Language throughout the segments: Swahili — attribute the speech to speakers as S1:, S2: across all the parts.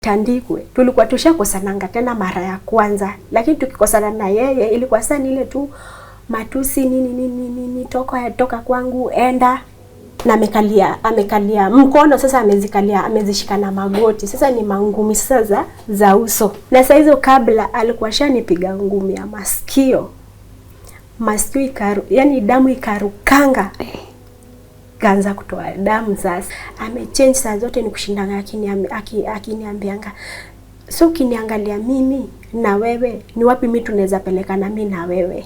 S1: tandikwe. Tulikuwa tushakosananga tena mara ya kwanza, lakini tukikosana na yeye ilikuwa sana ile tu matusi nini toka kwangu enda, na amekalia mkono sasa, amezishika na magoti sasa, ni mangumi sasa za uso. Na saa hizo kabla alikuwa shanipiga ngumi ya masikio yani damu ikarukanga, kaanza kutoa damu. Sasa amechange saa zote, ni kushindanga akiniambianga, so ukiniangalia mimi na wewe ni wapi mimi tunaweza pelekana mimi na wewe?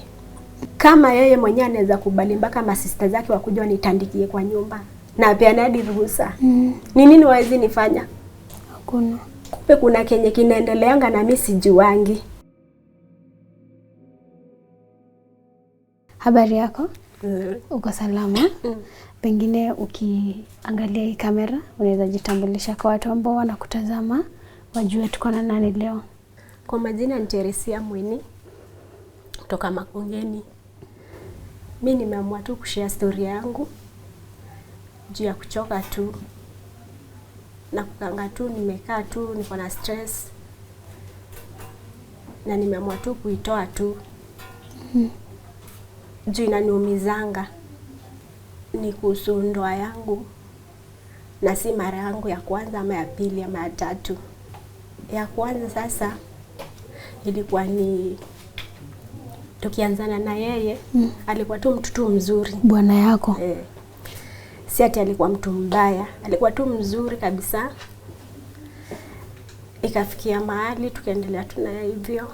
S1: Kama yeye mwenyewe anaweza kubali mpaka masista zake wakuja wanitandikie kwa nyumba na pia hadi ruhusa, ni nini wawezi nifanya?
S2: Hakuna.
S1: Kumbe kuna kenye kinaendeleanga na mimi sijuangi.
S2: Habari yako? Uko salama? Pengine ukiangalia hii kamera unaweza jitambulisha kwa watu ambao wanakutazama wajue tuko na nani leo?
S1: Kwa majina ni Teresia Mweni kutoka Makongeni. Mimi nimeamua tu kushare story yangu juu ya kuchoka tu na kukanga tu, nimekaa tu niko na stress na nimeamua tu kuitoa tu. Juu inaniumizanga, ni kuhusu ndoa yangu, na si mara yangu ya kwanza ama ya pili ama ya tatu. Ya kwanza sasa ilikuwa ni tukianzana na yeye, alikuwa tu mtu mzuri.
S2: Bwana yako?
S1: Si ati alikuwa mtu mbaya, alikuwa tu mzuri kabisa. Ikafikia mahali tukaendelea tu na hivyo.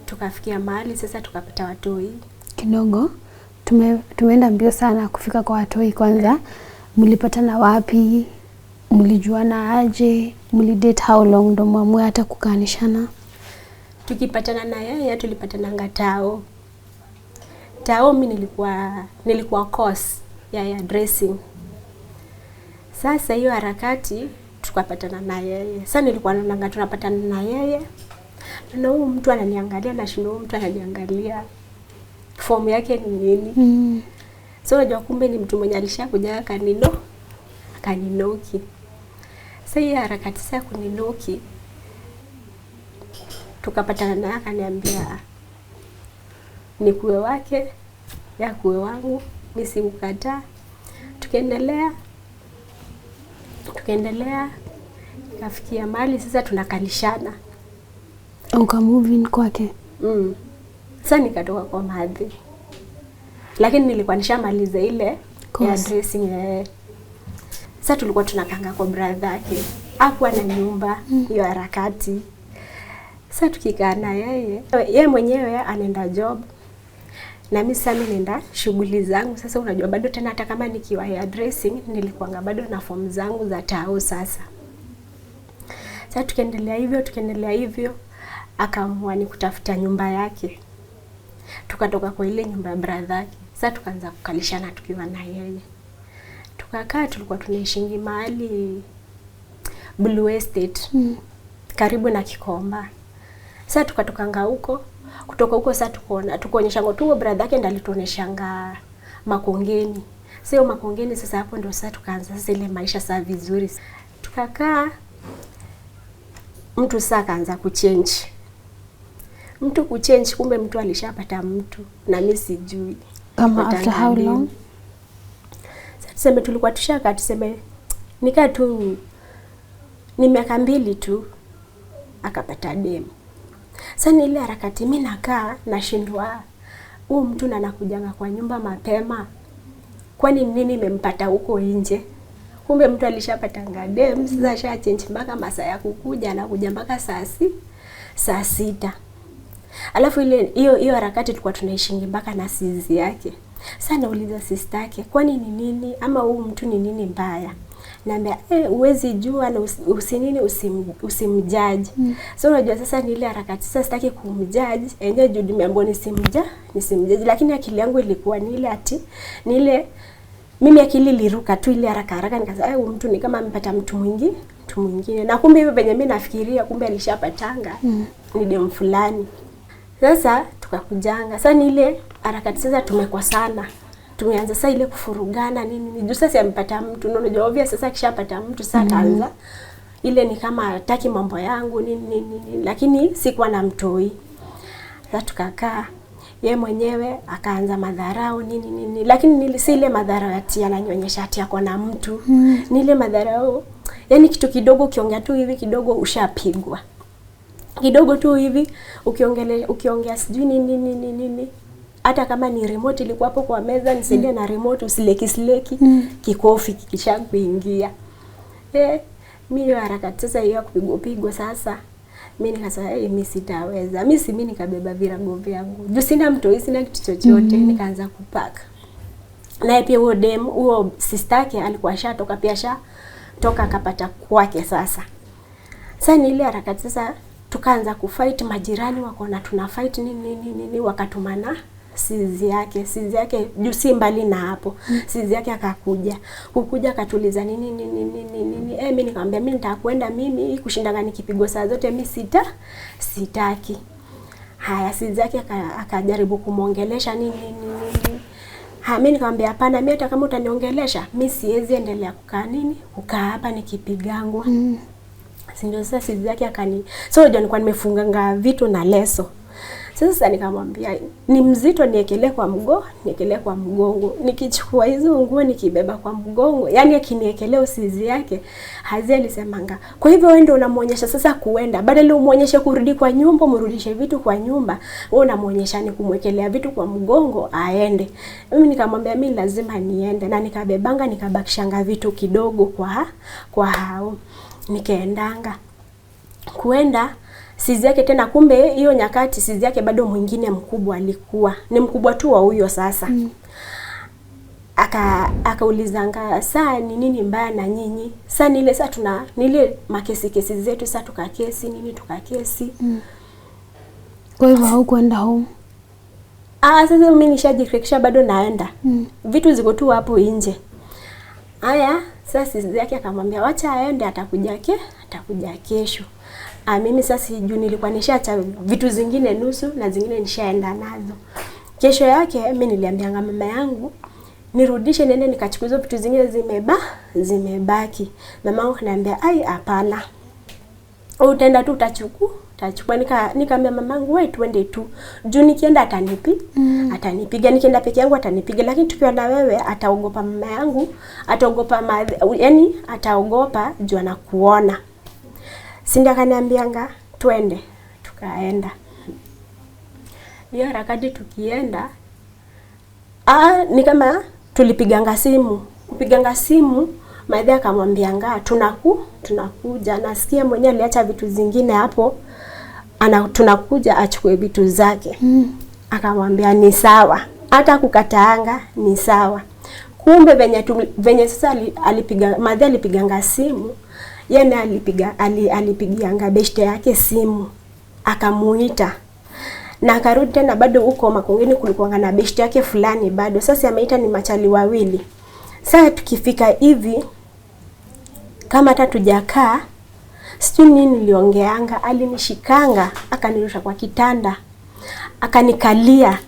S1: Tukafikia mahali sasa tukapata watoi.
S2: Kidogo tumeenda mbio sana kufika kwa watoi. Kwanza mlipatana wapi? Mlijuana aje? Mlidate how long ndo mwamue hata kukanishana?
S1: Tukipatana na yeye tulipatana Tao mimi nilikuwa course ya dressing. Sasa hiyo harakati tukapatana na yeye. Sasa nilikuwa naona tunapatana na yeye, na huyu mtu ananiangalia na shindo, mtu ananiangalia form yake ni nini. So unajua kumbe ni mtu mwenye alishakuja akaninoki. Sasa hiyo harakati sasa kuninoki, tukapatana naye akaniambia ni kuwe wake ya kuwe wangu, mimi simkataa. Tukaendelea kafikia mahali sasa tunakalishana.
S2: Uka move in kwake?
S1: Sasa nikatoka kwa madhi, lakini nilikuwa nishamaliza ile ya dressing. Sasa tulikuwa tunakanga kwa brother yake, hakuwa na nyumba hiyo harakati. Sasa tukikaa na yeye mwenyewe anaenda job na mimi sasa nenda shughuli zangu. Sasa unajua bado tena hata kama nikiwa hair dressing nilikuwa bado na form zangu za tao. Sasa tukaendelea hivyo akaamua ni kutafuta nyumba yake. Tukatoka kwa ile nyumba ya brother yake. Sasa tukaanza kukalishana tukiwa na yeye. Tukakaa, tulikuwa tunaishingi mahali Blue Estate karibu na Kikomba. Sasa tukatokanga huko, kutoka huko sasa tukaonyeshanga tu brother yake ndiye alituonyeshanga Makongeni. Sio Makongeni sasa, hapo ndio sasa tukaanza sasa ile maisha sasa vizuri. Tukakaa, mtu sasa kaanza kuchange. Kumbe mtu alishapata mtu na mimi sijui.
S2: Kama after how long?
S1: Sasa tuseme tulikuwa tushaka, tuseme nikaa tu ni miaka 2 tu akapata demu. Sasa ni ile harakati mimi nakaa nashindwa, huyu mtu na nakujanga kwa nyumba mapema, kwani nini imempata huko nje? Kumbe mtu alishapata demu. Sasa asha change mpaka masaa ya kukuja, anakuja mpaka saa 6. Alafu ile hiyo harakati tulikuwa tunaishingi mpaka na sizi yake. Sasa nauliza sister yake, kwani ni nini ama huyu mtu ni nini mbaya? Naambia uwezi jua na usimjudge. So unajua sasa ni ile harakati sasa sitaki kumjudge. Enyewe juu nimeambiwa nisimjudge, lakini akili yangu ilikuwa ni ile ni ile mimi akili liruka tu ile haraka nikasema huyu mtu ni kama amepata mtu mwingine. Na kumbe hivyo venye mimi nafikiria kumbe alishapatanga ni demu fulani. Sasa tukakujanga. Sasa ni ile harakati sasa tumekwa sana. Tumeanza sasa ile kufurugana nini. Juu sasa amepata mtu. Unajua obvious sasa kishapata mtu sasa ile ni kama hataki mambo yangu nini, lakini sikuwa na mtoi. Sasa tukakaa, ye mwenyewe akaanza madharau nini, lakini si ile madharau ati ananyonyesha ati yako na mtu. Ni ile madharau, yani kitu kidogo ukiongea tu hivi kidogo ushapigwa. Kidogo tu hivi ukiongea sijui nini. Hata kama ni remote ilikuwa hapo kwa meza, nisaidie na remote, usileki kikofi kikishakuingia. Mimi harakati sasa hiyo kupigwa sasa. Mimi nikasema mimi sitaweza. Mimi nikabeba virago vyangu. Juu sina mtoi, sina kitu chochote, nikaanza kupaka. Naye pia huo sister yake alikuwa ashatoka pia toka akapata kwake sasa. Sasa ni ile harakati sasa tukaanza kufight, majirani wakaona tuna fight nini, wakatumana sizi yake juu si mbali na hapo. Sizi yake kukuja akatuliza nini. Mimi nikamwambia mimi nitakwenda, mimi kushindana nikipigwa saa zote mimi sitaki. Haya, sizi yake akajaribu kumuongelesha nini. Mimi nikamwambia hapana, mimi hata kama utaniongelesha mimi siwezi endelea kukaa hapa nikipigangwa. Ndio sasa sizi yake so ndio nilikuwa nimefunganga vitu na leso. Sasa nikamwambia ni mzito, niekelee kwa mgongo. Nikichukua hizo nguo nikibeba kwa mgongo, yani akiniekelea usizi yake, Hazia alisemanga, kwa hivyo wewe ndio unamuonyesha sasa kuenda, badala umuonyeshe kurudi kwa nyumba, mrudishe vitu kwa nyumba, wewe unamuonyesha ni kumwekelea vitu kwa mgongo aende. Mimi nikamwambia mimi lazima niende, na nikabebanga nikabakishanga vitu kidogo kwa hao. Nikaendanga kuenda sizi yake tena, kumbe hiyo nyakati sizi yake bado mwingine mkubwa alikuwa. Ni mkubwa tu wa huyo sasa. Akaulizanga saa ni nini mbaya na nyinyi? Saa nile saa nile kesi zetu saa tukakesi tukakesi.
S2: Kwa hivyo haukwenda home?
S1: Sasa mimi nishajifikisha bado naenda. Vitu ziko tu hapo nje. Haya, sasa sizi yake akamwambia wacha aende, atakuja kesho. Mimi sasa juu nilikuwa nishaacha vitu zingine nusu na zingine nishaenda nazo. Kesho yake mimi niliambianga mama yangu nirudishe nene nikachukua hizo vitu zingine zimebaki. Mama yangu kaniambia hapana. Utaenda tu utachukua. Nikamwambia mama yangu wewe tuende tu. Juu nikienda atanipiga, nikienda peke yangu atanipiga, lakini tukiwa na wewe ataogopa mama yangu, ataogopa juu anakuona. Sinda akaniambianga twende, tukaenda. Hiyo harakati tukienda, ni kama tulipiganga simu, Maidha akamwambianga tunakuja, nasikia mwenye aliacha vitu zingine hapo, tunakuja achukue vitu zake. Akamwambia ni sawa, hata kukataanga ni sawa. Kumbe venye sasa Maidha alipiganga simu, yeye alipigianga beshte yake simu, akamuita. Na akarudi tena bado huko Makongeni kulikuwa na beshte yake fulani bado. Sasa ameita ni machali wawili. Sasa tukifika hivi kama hata tujakaa, sijui nini niliongeanga, alinishikanga, akanirusha kwa kitanda, akanikalia.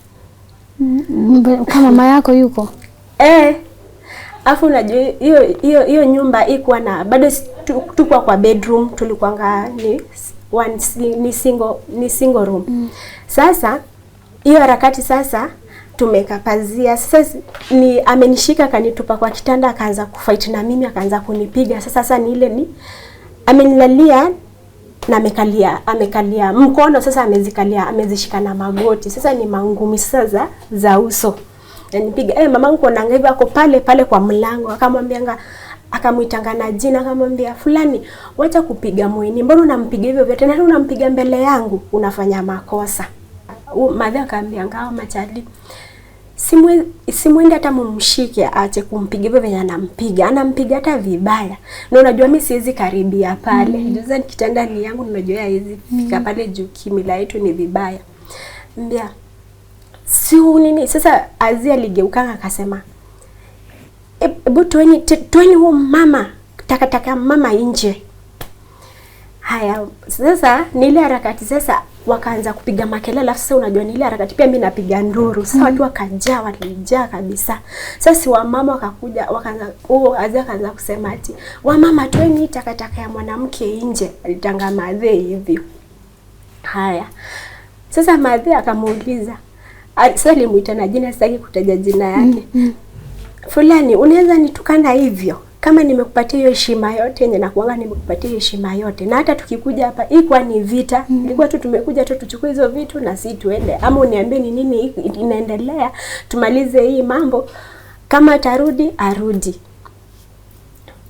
S2: Kama mama yako yuko?
S1: Afu unajua hiyo nyumba iko na bado tukua kwa bedroom, tulikuanga ni single room. Sasa hiyo harakati sasa tumekapazia. Sasa amenishika akanitupa kwa kitanda, akaanza kufight na mimi, akaanza kunipiga. Sasa ni ile amenilalia na amekalia mkono, sasa amezishika na magoti. Sasa ni mangumi sasa za uso. Nipiga mamangu kuonanga hivyo, ako pale kwa mlango, akamuitanga na jina, akamwambia fulani, wacha kupiga Mweni, mbona unampiga hivyo vyote, na unampiga mbele yangu, unafanya makosa. Madha akaambia ngao machali, simwende hata mumshike aache kumpiga hivyo venye anampiga hata vibaya. Na unajua mimi siwezi karibia pale. Juza kitanda ni yangu, unajua hizi fika pale juu kimila yetu ni vibaya. Mbia si nini sasa. Azia aligeukanga akasema, hebu tueni huo mama, taka mama nje. Haya, sasa ni ile harakati sasa wakaanza kupiga makelele. Sasa unajua ni ile harakati pia mimi napiga nduru. Sasa watu wakajaa, walijaa kabisa. Sasa wamama wakakuja, wakaanza akaanza kusema ati wamama toeni takataka ya mwanamke nje. Alitanga madhe hivi. Haya. Sasa madhe akamuuliza. Sasa alimuita na jina, sitaki kutaja jina yake. Fulani, unaweza nitukana hivyo? Kama nimekupatia hiyo heshima yote yenye nakuanga nimekupatia heshima yote. Na hata tukikuja hapa ilikuwa ni vita. Ilikuwa tu tumekuja tu tuchukue hizo vitu na si tuende. Ama uniambie ni nini inaendelea, tumalize hii mambo. Kama atarudi, arudi.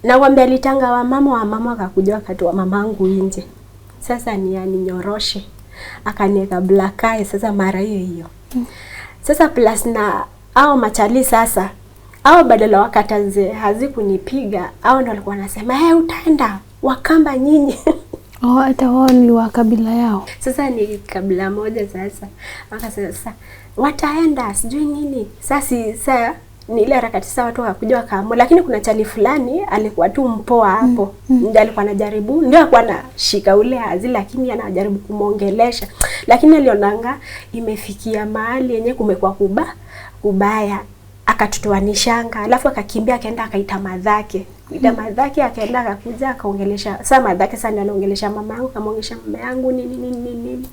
S1: Na kwambia alitanga wamama wakakuja wakatoa mamangu nje. Sasa ni aninyoroshe. Akaniweka black eye sasa mara hiyo. Sasa plus na au machali sasa. Au badala wakataze hazikunipiga, au ndo walikuwa wanasema utaenda Wakamba nyinyi.
S2: Hata wao ni wa kabila yao.
S1: Sasa ni kabila moja sasa. Wakasema sasa wataenda sijui nini. Sasa ni ile harakati sasa watu wakakuja wakaamua, lakini kuna chali fulani alikuwa tu mpoa hapo. Ndio alikuwa anajaribu, ndio alikuwa anashika ule hazi, lakini anajaribu kumuongelesha. Lakini alionanga imefikia mahali yenye kumekuwa kubaya. Akatutoanishanga, alafu akakimbia akaenda akaita madhake. Kuita madhake akaenda akakuja akaongelesha. Sasa madhake sana anaongelesha mama yangu, kamuongelesha mama yangu nini.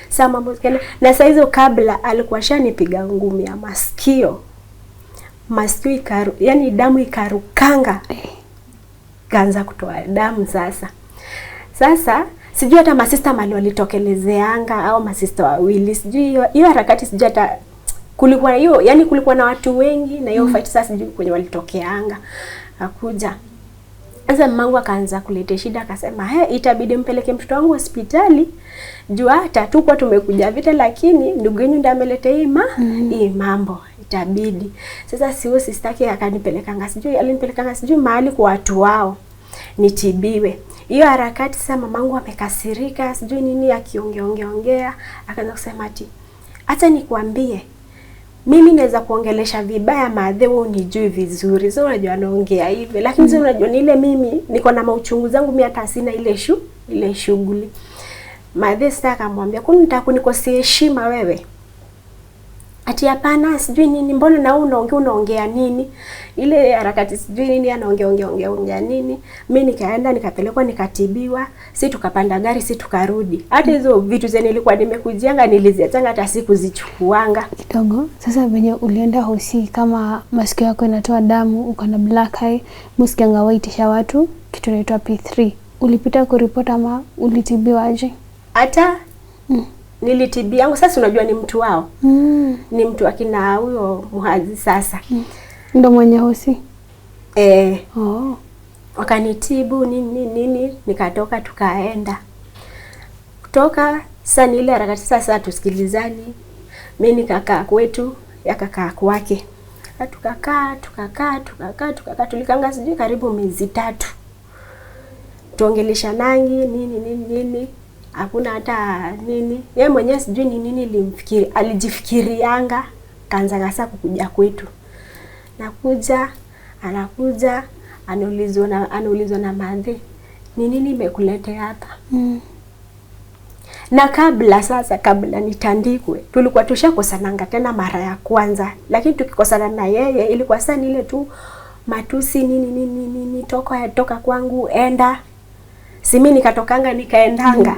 S1: Sasa mambo kana. Na saa hizo kabla alikuwa shanipiga ngumi ya masikio. Masikio yani damu ikarukanga. Kaanza kutoa damu sasa. Sasa sijui hata masista mali walitokelezeanga au masista wawili. Sijui hiyo harakati sijui hata kulikuwa hiyo, yani kulikuwa na watu wengi na hiyo fight sasa sijui kwenye walitokeanga. Akuja. Sasa mamangu akaanza kuleta shida, akasema itabidi mpeleke mtoto wangu hospitali. Juu hata tukwa tumekuja vita, lakini ndugu yenu ndiye ameleta hii mambo itabidi. Sasa sio sistaki akanipelekanga sijui mahali kwa watu wao nitibiwe. Hiyo harakati sasa mamangu amekasirika sijui nini akiongea akaanza kusema ati acha nikwambie mimi naweza kuongelesha vibaya madhe wewe unijui vizuri. Sio unajua anaongea hivi, lakini sio unajua ni ile mimi niko na mauchungu zangu, mimi hata sina ile shughuli. Madhe sasa akamwambia kwani unataka kunikosea heshima wewe? Ati hapana sijui nini, mbona na unaongea nini? Ile harakati sijui nini anaongea nini. Mimi nikaenda nikapelekwa nikatibiwa, si tukapanda gari si tukarudi. Hata hizo vitu zenye nilikuwa nimekujianga niliziachanga hata sikuzichukuanga.
S2: Kidogo. Sasa venye ulienda hosi kama masikio yako inatoa damu, uko na black eye, msikianga waitisha watu kitu inaitwa P3. Ulipita kuripoti ama ulitibiwa aje?
S1: Hata nilitibi yangu sasa unajua ni mtu wao. Ni mtu akina huyo muhazi sasa.
S2: Ndo mwenye hosi.
S1: Wakanitibu nini nikatoka tukaenda. Kutoka sasa ni ile harakati sasa tusikilizani. Mimi nikakaa kwetu, yakakaa kwake. Tukakaa tulikanga sijui karibu miezi 3. Tuongelesha nangi nini. Hakuna hata nini. Yeye mwenyewe sijui ni nini alijifikirianga kaanza sasa kukuja kwetu. Anakuja anaulizwa na madhe. Ni nini imekuletea hapa? Na kabla nitandikwe tulikuwa tushakosananga tena mara ya kwanza, lakini tukikosana na yeye ilikuwa sana ile tu matusi nini toka kwangu enda. Si mimi nikatokanga nikaendanga.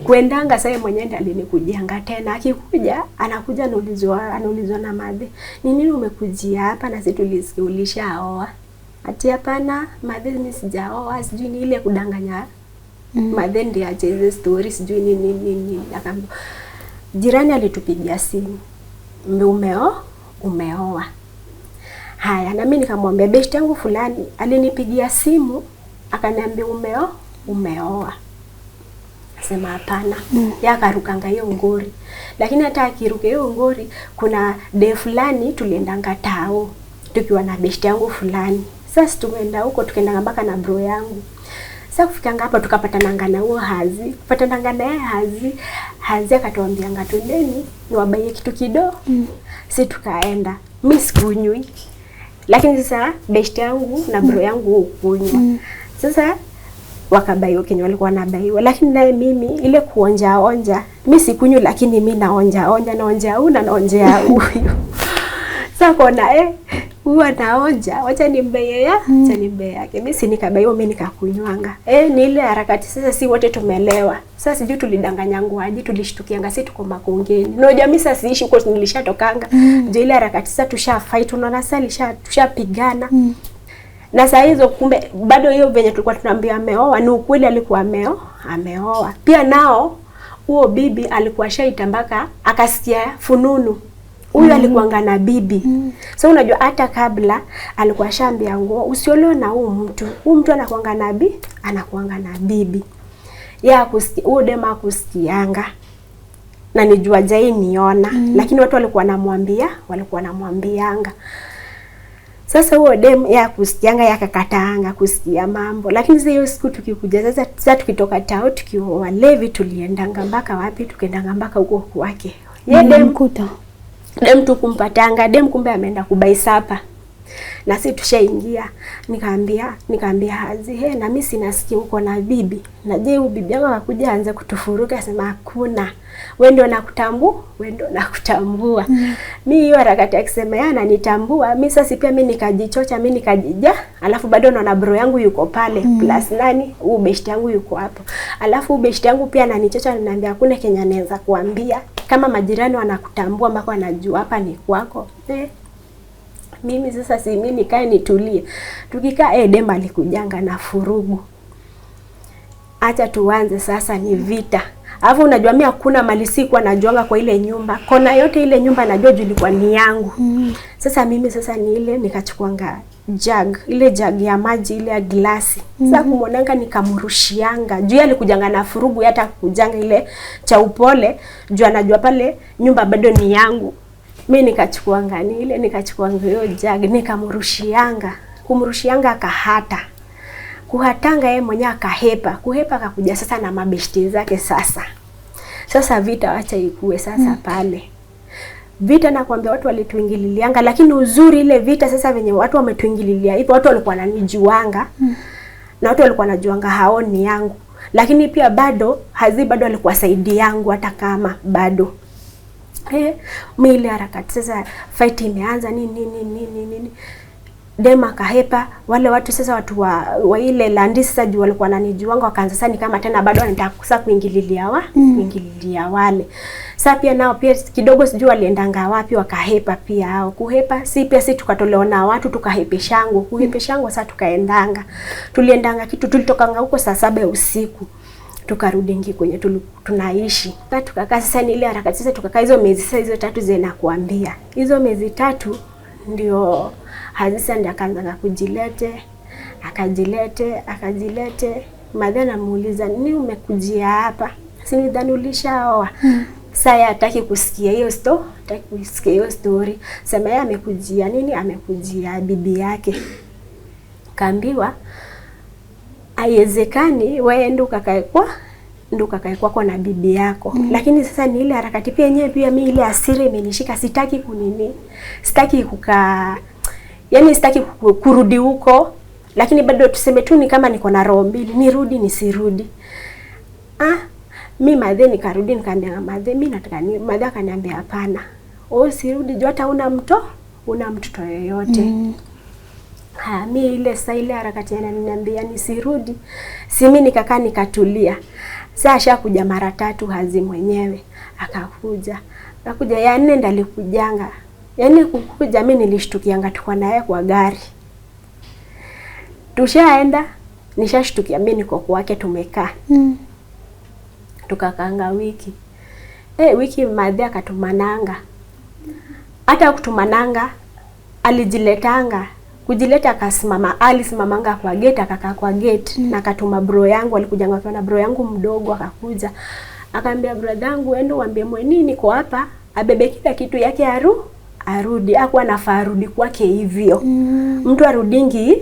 S1: Kuendanga sasa mwenyewe ndiye alinikujianga tena. Akikuja anakuja anaulizwa na madhe. Ni nini umekujia hapa na sisi tulishaoa? Ati hapana madhe mimi sijaoa, sijui ni ile kudanganya. Madhe ndiye acheze story sijui nini. Akamwambia jirani alitupigia simu. Umeoa. Haya na mimi nikamwambia best yangu fulani alinipigia simu akaniambia umeoa. Sema hapana. Yakarukanga hiyo ngori. Lakini hata akiruka hiyo ngori kuna day fulani tuliendanga tao tukiwa na best yangu fulani. Sasa tumeenda huko tukaenda mpaka na bro yangu. Sasa kufika hapa tukapatana na huo hazi. Kupatana na yeye hazi akatuambia ngatondeni niwabaie kitu kidogo. Sisi tukaenda. Mimi sikunywi. Lakini sasa best yangu na bro yangu kunywa. Sasa wakabaiwa kenye walikuwa wanabaiwa. Lakini naye mimi ile kuonja onja, mimi sikunywa, lakini mimi naonja onja, naonja huyu na naonja huyu. Sasa kona huwa naonja, wacha nimbe ya, acha nimbe yake. Mimi si nikabaiwa, mimi nikakunywanga. Ni ile harakati sasa, si wote tumelewa. Sasa sijui tulidanganyangwa aje, tulishtukianga sisi tuko Makongeni. Unajua mimi sasa siishi huko, nilishatokanga. Je, ile harakati sasa tushafight, unaona sasa tushapigana. Na saa hizo kumbe bado hiyo venye tulikuwa tunaambia ameoa, ni ukweli alikuwa ameoa. Pia nao huo bibi alikuwa shaitambaka akasikia fununu. Huyu alikuanga na bibi. So unajua hata kabla alikuwa shaambia nguo usiolewe na huyu mtu. Huyu mtu anakuanga na bibi. Ya kusikia huyo dema kusikianga. Na nijua jai niona, lakini watu walikuwa wanamwambianga. Sasa huo dem ya kusikianga yakakataanga kusikia mambo. Lakini sasa hiyo siku tukikuja sasa tukitoka tao tukiwa walevi tuliendanga mpaka wapi? Tukaendanga mpaka huko kwake. Ye dem tukumpatanga, dem kumbe ameenda kubai sapa. Na sisi tushaingia, nikaambia Hazi, na mimi sinasikia uko na bibi. Na je huyu bibi yako akakuja aanze kutufuruka, asema hakuna. Wewe ndio nakutambua. Mimi hiyo harakati akisema yeye ananitambua, mimi sasa pia mimi nikajichocha, mimi nikajija, alafu bado naona bro yangu yuko pale, plus nani, huyu best yangu yuko hapo. Alafu best yangu pia ananichocha, ananiambia hakuna Kenya anaweza kuambia kama majirani wanakutambua mpaka wanajua hapa ni kwako. Mimi sasa si mimi nikae nitulie. Tukikaa Demba alikujanga na furugu. Acha tuanze sasa ni vita. Alafu unajua mimi hakuna mali sikuwa najuanga kwa ile nyumba. Kona yote ile nyumba najua ilikuwa ni yangu. Sasa mimi sasa ni ile nikachukuanga jug, ile jug ya maji ile ya glasi. Sasa kumwonanga nikamrushianga. Juu alikujanga na furugu, hata kujanga ile cha upole, juu anajua pale nyumba bado ni yangu. Mimi nikachukuanga hiyo jug nikamrushianga. Kumrushianga akahata. Kuhatanga yeye mwenyewe akahepa. Kuhepa akakuja sasa na mabeshti zake sasa. Sasa vita acha ikue sasa pale. Vita nakwambia watu walituingililianga, lakini uzuri ile vita sasa venye watu wametuingililia hivyo, watu walikuwa wananijuanga. Na watu walikuwa wanajuanga haoni yangu. Lakini pia bado Hazi bado alikuwa saidi yangu hata kama bado. Mimi ile harakati sasa fight imeanza nini. Dema kahepa, wale watu sasa watu wa ile landi sasa juu walikuwa wananijuanga, wakaanza sasa ni kama tena bado wanataka kusa kuingililia wale. Sasa pia nao pia kidogo sijui waliendanga wapi wakahepa pia hao. Kuhepa si pia si tukatolewa na watu tukahepeshangu. Kuhepeshangu sasa tukaendanga. Tuliendanga kitu tulitokanga huko saa 7 usiku. Tukarudi ngi kwenye tunaishi. Sasa tukakaa sasa ni ile harakati sasa tukakaa hizo miezi sasa hizo 3 zina kuambia. Hizo miezi 3 ndio Hazi ndiye akaanza kujilete, akajilete. Madhana namuuliza nini umekujia hapa? Si nidhani ulishaoa. Sasa hataki kusikia hiyo story. Sema yeye amekujia nini? Amekujia bibi yake. Kaambiwa haiwezekani wewe ndo kakae kwako na bibi yako. Lakini sasa ni ile harakati pia yenyewe pia mimi ile asiri imenishika, sitaki sitaki kurudi huko. Lakini bado tuseme tu ni kama niko na roho mbili, nirudi nisirudi. Mimi madhe nikarudi nikamwambia madhe mimi nataka ni madhe akaniambia hapana. Sirudi juu hata una mtoto yoyote. Mimi ile saa ile harakati ananiambia nisirudi. Si mimi nikakaa nikatulia. Sasa kuja mara 3 Hazi mwenyewe akakuja ya 4 ndo alikujanga. Yaani kukuja mimi nilishtukianga tuko naye kwa gari. Tushaenda nishashtukia mimi niko kwake tumekaa. Tukakaanga wiki. Wiki madhe akatumananga. Hata kutumananga alijiletanga. Kujileta alisimamanga kwa gate, akakaa kwa gate. Na akatuma bro yangu, alikujanga kwa na bro yangu mdogo akakuja. Akaambia brother yangu ende uambie mweni niko hapa, abebe kila kitu yake arudi. Hakuwa anafaa arudi kwake hivyo. Mtu arudingi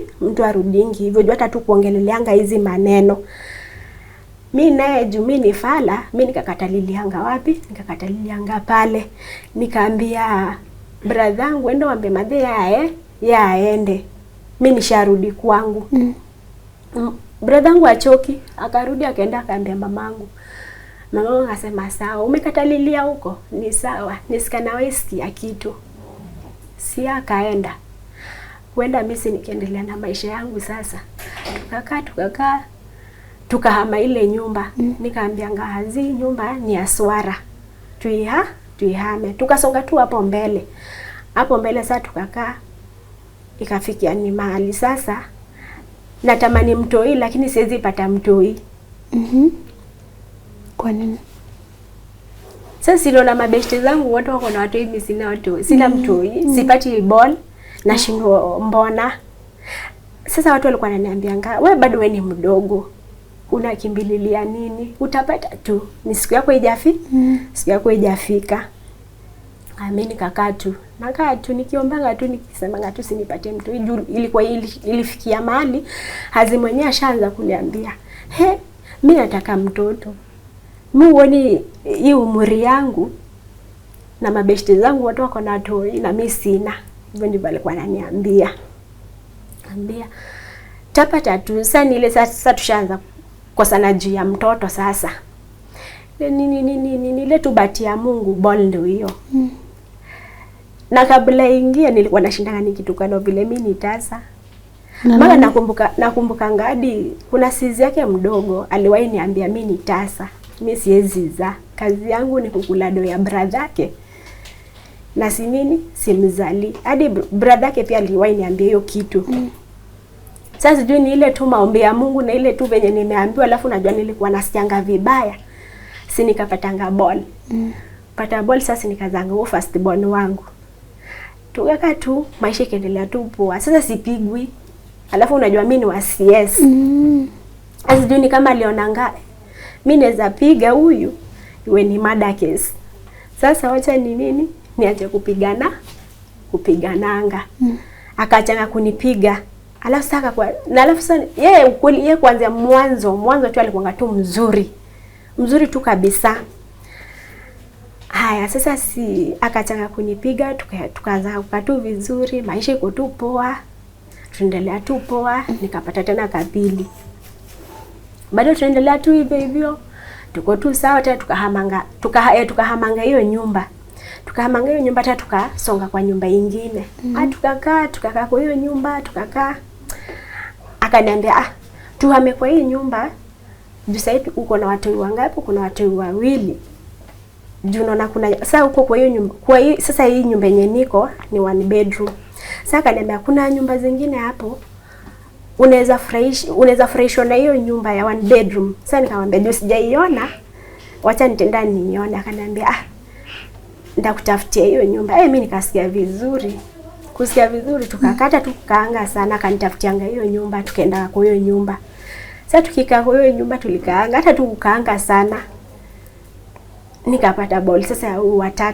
S1: hivyo. Juu hata tu kuongeleleanga hizi maneno. Mimi naye juu mimi ni fala, mimi nikakatalilianga wapi? Nikakatalilianga pale. Nikaambia brother yangu ende uambie madhe aende. Mimi nisharudi kwangu. Brother achoki, akarudi akaenda akaambia mamangu. Mamangu akasema sawa, umekatalilia huko? Ni sawa, nisikana westi ya kitu. Si akaenda. Kwenda mimi nikiendelea na maisha yangu sasa. Tukakaa tukahama ile nyumba. Nikaambia ngazi nyumba ni ya swara. Tuihame. Tukasonga tu hapo mbele. Hapo mbele sasa tukakaa. Ikafikia ni mahali sasa natamani mtoi lakini siwezi pata mtoi.
S2: Kwa nini?
S1: Sasa siliona mabeshte zangu wote wako na watoi, mimi sina watoi. Sina mtoi, sipati ball na shingo mbona. Sasa watu walikuwa wananiambia wewe bado wewe ni mdogo. Unakimbililia nini? Utapata tu. Ni siku yako siku yako haijafika. Mimi nikakaa tu. Nakaa tu nikiombanga tu nikisema tu sinipate mtu. Ilikuwa ilifikia mahali Hazi mwenyewe ashaanza kuniambia, mimi nataka mtoto. Mimi uone hii umri yangu na mabeshte zangu watu wako na toi na mimi sina. Hivyo ndivyo alikuwa ananiambia. Tapata tu. Sasa ile sasa tushaanza kukosana juu ya mtoto sasa. Nini ile tu bahati ya Mungu, ball ndio hiyo. Na kabla ingia nilikuwa nashindana nikitukana vile mimi ni tasa. Mama nakumbuka ngadi kuna sizi yake mdogo aliwahi niambia mimi ni tasa. Mimi siwezi za. Kazi yangu ni kukula do ya brother yake. Na si nini? Simzali. Hadi brother yake pia aliwahi niambia hiyo kitu. Sasa sijui ni ile tu maombi ya Mungu na ile tu venye nimeambiwa, alafu najua nilikuwa nasikianga vibaya. Si nikapatanga ball. Pata ball sasa nikazanga first born wangu. Tukakaa tu maisha ikaendelea tu poa. Sasa sipigwi. Alafu unajua mimi ni wa CS. Sijui ni kama alionanga mimi naweza piga huyu iwe ni murder case. Sasa wacha ni nini? Niache kupigananga. Akaachana kunipiga. Alafu sasa yeye ukweli yeye kuanzia mwanzo tu alikuwa tu mzuri tu kabisa. Haya sasa akachanga kunipiga, tukaanza kukatu vizuri, maisha iko tu poa. Tuendelea tu poa, nikapata tena kapili. Bado tuendelea tu hivyo. Tuko tu sawa tena tukahamanga hiyo nyumba. Tukahamanga hiyo nyumba tena tukasonga kwa nyumba nyingine. Tukakaa kwa hiyo nyumba, tukakaa. Akaniambia, tuhame kwa hii nyumba. Sasa uko na watu wangapi? Kuna watu wawili. Unaona kuna sasa huko kwa hiyo nyumba. Sasa hii nyumba yenye niko ni 1 bedroom. Sasa akaniambia kuna nyumba zingine hapo. Unaweza freshwa na hiyo nyumba ya 1 bedroom. Sasa nikamwambia ndio sijaiona. Wacha nitenda nione. Akaniambia nitakutafutia hiyo nyumba. Mimi nikasikia vizuri. Kusikia vizuri tukakata tukaanga sana, akanitafutianga hiyo nyumba, tukaenda kwa hiyo nyumba. Sasa tukikaa kwa hiyo nyumba tulikaanga, hata tukaanga sana. Nikapata ball sasa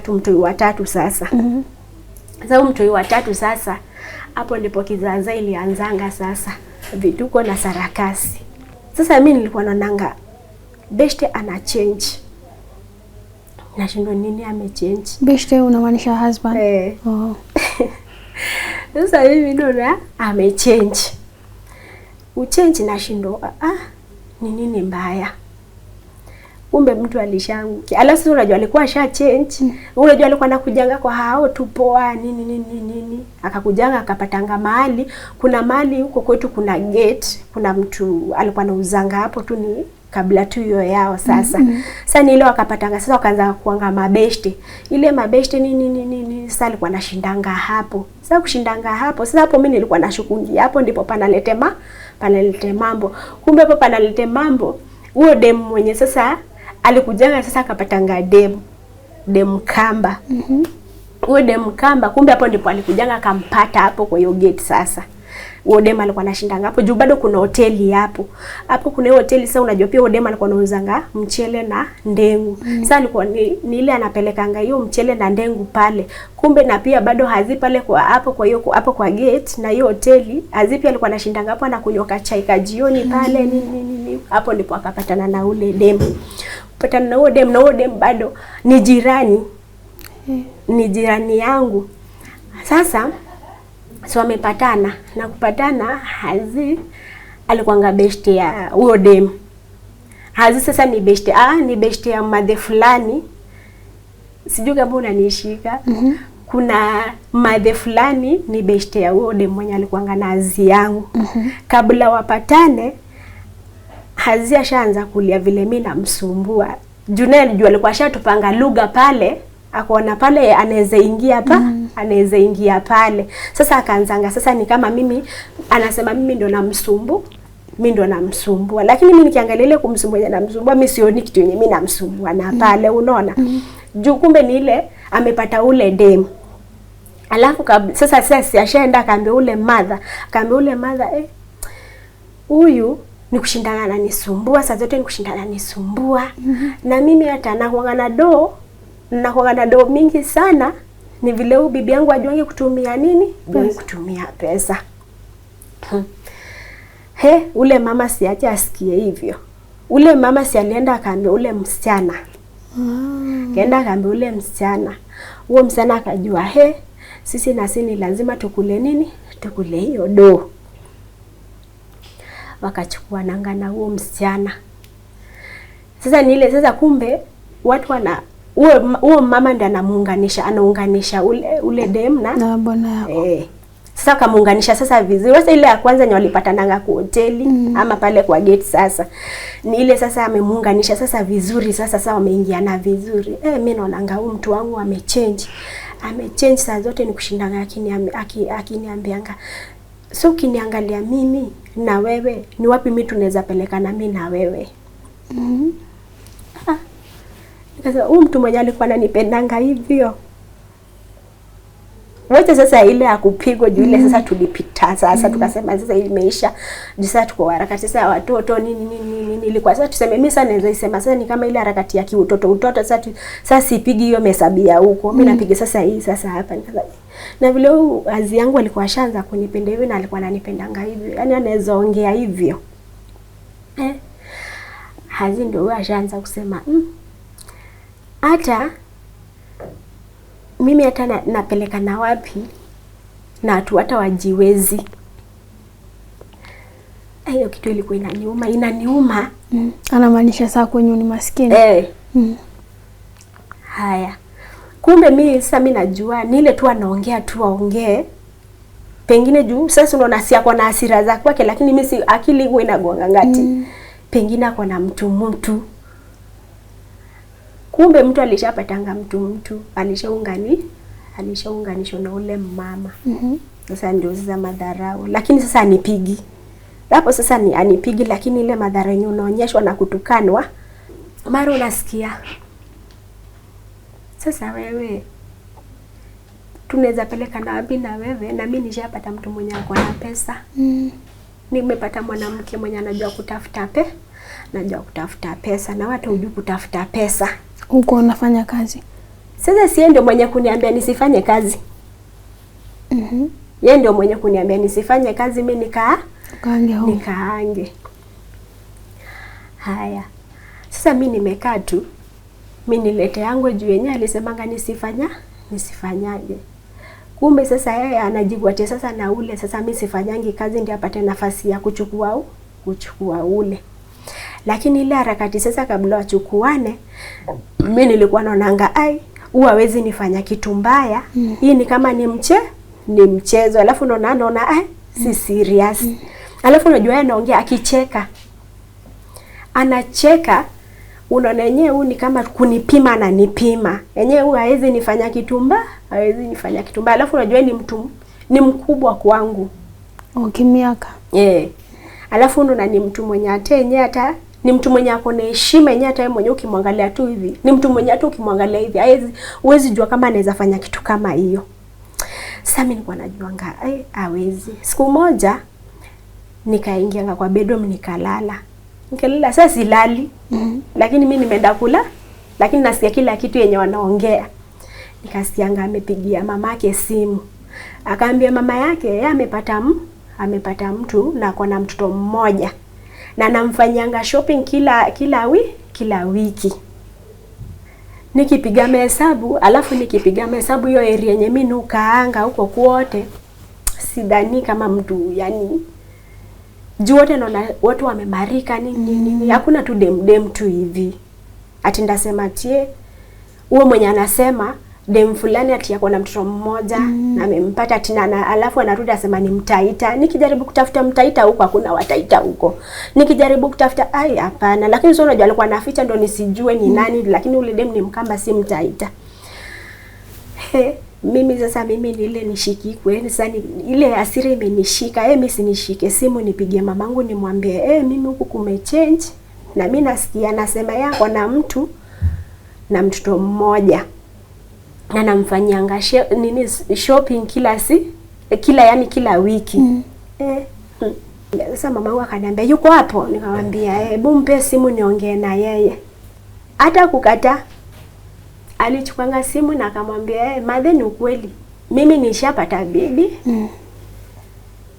S1: mtoi watatu sasa. Sasa mtoi watatu sasa hapo ndipo kizaza ilianzanga sasa. Vituko na sarakasi. Sasa mimi nilikuwa naonanga beshte ana change. Nashindo nini amechange?
S2: Beshte unamaanisha husband? Oh.
S1: Sasa mimi naona amechange. Uchange nashindo ni nini mbaya? Kumbe mtu alishanguki. Alafu unajua alikuwa asha change. Unajua alikuwa anakujanga kwa hao tu poa nini. Akakujanga akapatanga mahali. Kuna mahali huko kwetu kuna gate. Kuna mtu alikuwa anauzanga hapo tu ni kabla tu hiyo yao sasa. Sasa ni ile wakapatanga sasa wakaanza kuanga mabeshte. Ile mabeshte nini sasa alikuwa anashindanga hapo. Sasa kushindanga hapo. Sasa hapo mimi nilikuwa nashukungi. Hapo ndipo panalete mambo. Kumbe hapo panalete mambo. Huo dem mwenye sasa alikujanga sasa akapatanga dem kamba. Huo dem kamba kumbe hapo ndipo alikujanga akampata hapo kwa hiyo gate sasa. Huo dem alikuwa anashindanga hapo juu bado kuna hoteli hapo. Hapo kuna hoteli sasa unajua pia huo dem alikuwa anauzanga mchele na ndengu. Sasa alikuwa ni ile anapelekanga hiyo mchele na ndengu pale. Kumbe na pia bado Hazi pale kwa hapo kwa gate na hiyo hoteli Hazi pia alikuwa anashindanga hapo anakunywa chai ka jioni pale nini. Hapo ndipo akapatana na ule dem. Kupatana na huo dem bado ni jirani. Ni jirani yangu. Sasa wamepatana na kupatana Hazi alikuanga beshte ya huyo dem. Hazi sasa ni beshte ya madhe fulani. Sijui kama unanishika. Kuna madhe fulani ni beshte ya huyo dem mwenye alikuanga na Hazi yangu. Kabla wapatane, Hazi ashaanza kulia vile mimi namsumbua. Junel juu alikuwa ashatupanga lugha pale, akaona pale anaweza ingia hapa, anaweza ingia pale. Sasa akaanzanga sasa ni kama mimi anasema mimi ndo namsumbua. Lakini mimi nikiangalia ile kumsumbua namsumbua, mimi sioni kitu yenye mimi namsumbua na pale unaona. Juu kumbe ni ile amepata ule dem. Alafu sasa ashaenda akaambia ule mother, huyu ni kushindana na nisumbua, saa zote ni kushindana nisumbua. Na mimi hata nakuanga na do mingi sana, ni vile huyu bibi yangu ajuange kutumia nini? Kutumia pesa. Ule mama siache asikie hivyo. Ule mama si alienda akaambia ule msichana. Kaenda akaambia ule msichana. Huo msichana akajua sisi na sisi lazima tukule nini? Tukule hiyo do. Wakachukua nanga na huo msichana. Sasa ni ile sasa kumbe watu huo mama ndiye anaunganisha ule dem na
S2: bwana yako.
S1: Sasa kamuunganisha sasa vizuri. Sasa ile ya kwanza ni walipata nanga kwa hoteli ama pale kwa gate sasa. Ni ile sasa amemuunganisha sasa vizuri sasa wameingiana vizuri. Mimi naona huyu mtu wangu amechange saa zote ni kushindana akiniambianga. So ukiniangalia mimi na wewe ni wapi mimi tunaweza pelekana mimi na wewe? Nikasema huyu mtu mwenye alikuwa ananipendanga hivyo. Wote sasa ile ya kupigwa juu ile sasa tulipita sasa tukasema sasa imeisha. Sasa tuko harakati sasa watoto nini ilikuwa sasa tuseme mimi sasa naweza isema sasa ni kama ile harakati ya kiutoto sasa sipigi hiyo mesabia huko. Mimi napiga sasa hii sasa hapa na vile Hazi yangu alikuwa ashaanza kunipenda hivyo na alikuwa ananipendanga hivyo. Yaani anaweza ongea hivyo. Hazi ndio ashaanza kusema hata mimi hata napeleka na wapi na watu hata wajiwezi. Hiyo kitu ilikuwa inaniuma.
S2: Anamaanisha saa kwenye ni maskini.
S1: Haya. Kumbe mimi sasa mimi najua ni ile tu anaongea tu aongee. Pengine juu sasa unaona si ako na hasira za kwake, lakini mimi si akili huwa inagonga ngati. Pengine ako na mtu. Kumbe mtu alishapatanga mtu alishaunganishwa na ule mama. Sasa ndio sasa madharau. Lakini sasa anipigi. Hapo sasa ni anipigi, lakini ile madhara yenyewe unaonyeshwa na kutukanwa mara unasikia. Sasa wewe tunaweza peleka na wapi na wewe? Na mimi nishapata mtu mwenye ako na pesa. Nimepata mwanamke mwenye anajua kutafuta pesa na watu hujui kutafuta pesa.
S2: Uko unafanya kazi.
S1: Sasa si ndio mwenye kuniambia nisifanye kazi. Yeye ndio mwenye kuniambia nisifanye kazi, mimi nikaange. Haya. Sasa mimi nimekaa tu. Mimi nilete yangu juu yenyewe alisemanga nisifanyaje. Kumbe sasa yeye anajigwatia sasa na ule sasa mimi sifanyangi kazi ndio apate nafasi ya kuchukua ule. Lakini ile harakati sasa kabla wachukuane mimi nilikuwa naonanga huwa hawezi nifanya kitu mbaya. Hii ni kama ni mchezo. Alafu naona si serious. Alafu unajua yeye anaongea akicheka. Anacheka. Unaona yenyewe huyu ni kama kunipima na nipima. Yenyewe huyu hawezi nifanya kitu mbaya, Alafu unajua ni mkubwa kwangu.
S2: Kimiaka.
S1: Alafu unaona ni mtu mwenye hata ni mtu mwenye ako na heshima yenyewe hata yeye mwenyewe ukimwangalia tu hivi. Ni mtu mwenye hata ukimwangalia hivi huwezi jua kama anaweza fanya kitu kama hiyo. Sasa mimi nilikuwa najuanga hawezi. Siku moja nikaingia kwa bedroom nikalala. Sasa silali. Lakini mimi nimeenda kula, lakini nasikia kila kitu yenye wanaongea. Nikasikianga amepigia mamake simu. Akaambia mama yake yeye amepata mtu na ako na mtoto mmoja. Na namfanyanga shopping kila wiki. Nikipiga mahesabu hiyo area yenye mimi nukaanga huko kwote. Sidhani kama mtu Juu wote naona watu wamemarika nini. Hakuna tu dem tu hivi. Ati ndasema tie huo mwenye anasema dem fulani ati yako na mtoto mmoja na amempata ati alafu anarudi asema ni mtaita. Nikijaribu kutafuta mtaita huko hakuna wataita huko. Nikijaribu kutafuta hapana, lakini sio unajua alikuwa anaficha ndo nisijue ni nani, lakini ule dem ni Mkamba si mtaita. Mimi sasa ni ile nishikikwe, sasa ile hasira imenishika. Mimi sinishike simu nipigie mamangu nimwambie mimi huku kumechange na mimi nasikia anasema yako na mtu na mtoto mmoja na namfanyanga shopping kila wiki. Sasa mamangu akaniambia yuko hapo, nikamwambia hebu mpe simu niongee na yeye. Hata kukataa. Alichukuanga simu na akamwambia madhe ni ukweli. Mimi nishapata bibi.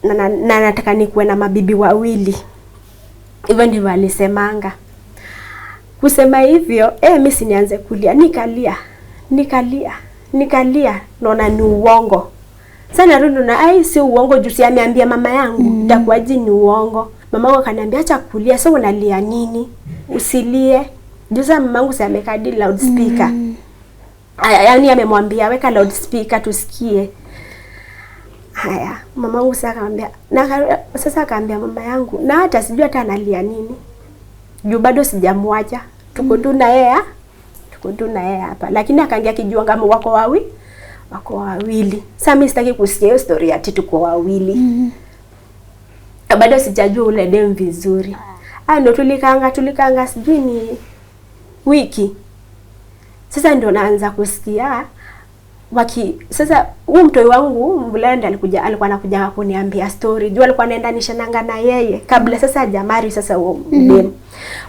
S1: Na nataka nikuwe na mabibi wawili. Hivyo ndivyo alisemanga. Kusema hivyo, mimi sinianze kulia. Nikalia. Naona ni uongo. Sana rudi na si uongo juu si ameambia mama yangu. Itakuwaje ni uongo? Mamangu akaniambia acha kulia, sasa unalia nini? Usilie. Juu sasa mamangu si amekadi loudspeaker. Yaani amemwambia weka loudspeaker tusikie. Haya, mamangu sasa akamwambia sasa akaambia mama yangu na hata sijui hata analia nini. Juu bado sijamwacha. Tuko tu na yeye hapa. Lakini akaangia kijua kama wako wawili. Sasa mimi sitaki kusikia hiyo story ati tuko wawili. Bado sijajua ule dem vizuri. Ndio tulikaanga sijui ni wiki. Sasa ndio naanza kusikia sasa huyu mtoi wangu mvulana alikuwa anakuja kuniambia story. Juu alikuwa anaendanisha nanga na yeye kabla sasa hajamari sasa huo mdem.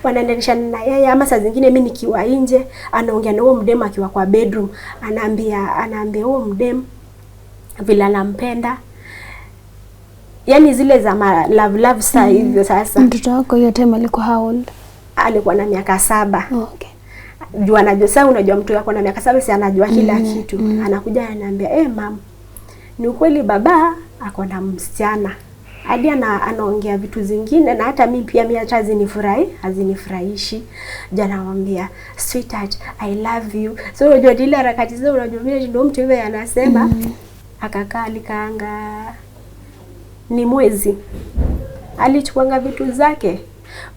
S1: Wanaendanisha na yeye ama saa zingine mimi nikiwa nje anaongea na huo mdem akiwa kwa bedroom, anaambia huo mdem vile anampenda. Yaani zile za love saa hivyo sasa.
S2: Mtoto wako hiyo time alikuwa how old?
S1: Alikuwa na miaka 7.
S2: Okay.
S1: Juu anajua sasa, unajua mtu yako na miaka 7 si anajua kila kitu. Anakuja ananiambia mam, ni ukweli baba ako na msichana. Hadi anaongea vitu zingine na hata mimi pia hata hazinifurahishi. Jana anamwambia sweetheart I love you. So unajua ile harakati zao, unajua vile ndio mtu yeye anasema. Akakaa alikaanga ni mwezi. Alichukuanga vitu zake.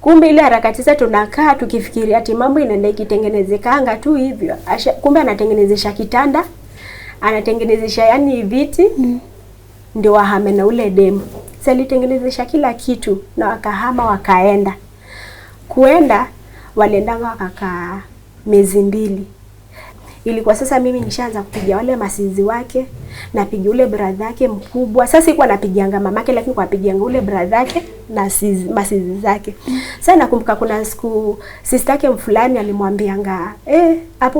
S1: Kumbe ile harakati sasa tunakaa tukifikiria ati mambo inaenda ikitengenezekanga tu hivyo. Kumbe anatengenezesha kitanda, anatengenezesha yani viti, ndio wahame na ule demu. Sasa alitengenezesha kila kitu na wakahama wakaenda. Kuenda waliendanga wakakaa miezi 2. Ilikuwa sasa mimi nishaanza kupigia wale masizi wake, napigia ule brother yake mkubwa. Sasa sikuwa napigianga mamake, lakini kwa napigianga ule brother yake na masizi zake. Sasa nakumbuka kuna siku sister yake mfulani alimwambianga, hapo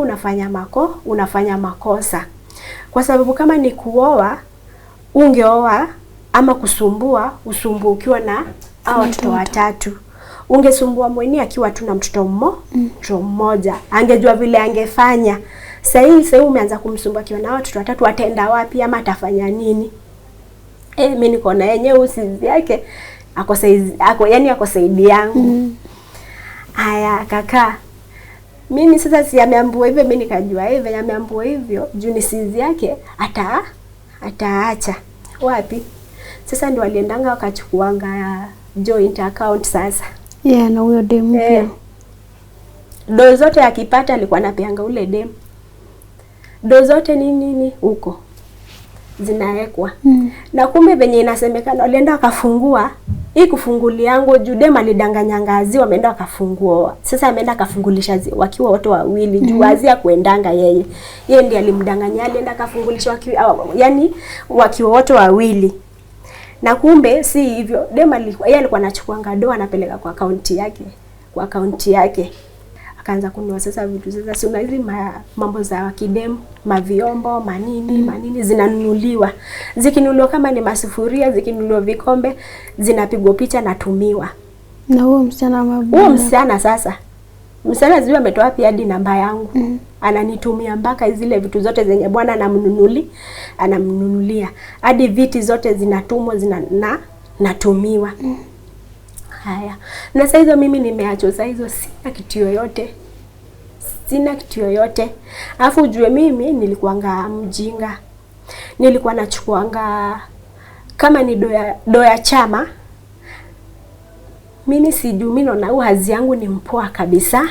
S1: unafanya makosa. Kwa sababu kama ni kuoa, ungeoa ama kusumbua, ukiwa na watoto watatu. Ungesumbua mwenyewe akiwa tu na mtoto mmoja. Angejua vile angefanya. Sasa umeanza kumsumbua akiwa na watoto watatu, ataenda wapi ama atafanya nini? Mimi niko na yenyewe usizi yake ako saidi yangu. Haya kaka. Mimi sasa si ameambiwa hivyo, mimi nikajua hivyo ameambiwa hivyo, juu ni sizi yake ataacha. Wapi? Sasa ndio waliendanga wakachukuanga joint account sasa.
S2: Na huyo demu pia.
S1: Do zote akipata alikuwa anapeanga ule demu. Do zote nini huko zinawekwa. Na kumbe venye inasemekana walienda wakafungua hii kufungulia yangu juu demu alidanganyanga Azi wameenda wakafungua. Sasa ameenda akafungulisha wakiwa wote wawili juu Azi kuendanga yeye. Yeye ndiye alimdanganya, alienda akafungulisha yani wakiwa wote wawili. Na kumbe si hivyo. Demu yeye alikuwa anachukuanga do anapeleka kwa akaunti yake. Akaanza kununua sasa vitu sasa si hizi mambo za kidemu, maviombo, manini zinanunuliwa. Zikinunuliwa kama ni masufuria, zikinunuliwa vikombe, zinapigwa picha na tumiwa.
S2: Na huo msichana
S1: Msichana zile ametoa pia hadi namba yangu. Ananitumia mpaka zile vitu zote zenye bwana anamnunulia. Hadi viti zote zinatumwa natumiwa. Haya. Na saa hizo mimi nimeachwa, saa hizo sina kitu yoyote. Sina kitu yoyote. Alafu ujue mimi nilikuanga mjinga. Nilikuwa nachukuanga kama ni doya chama. Mimi sijui, mimi naona hazi yangu ni mpoa kabisa.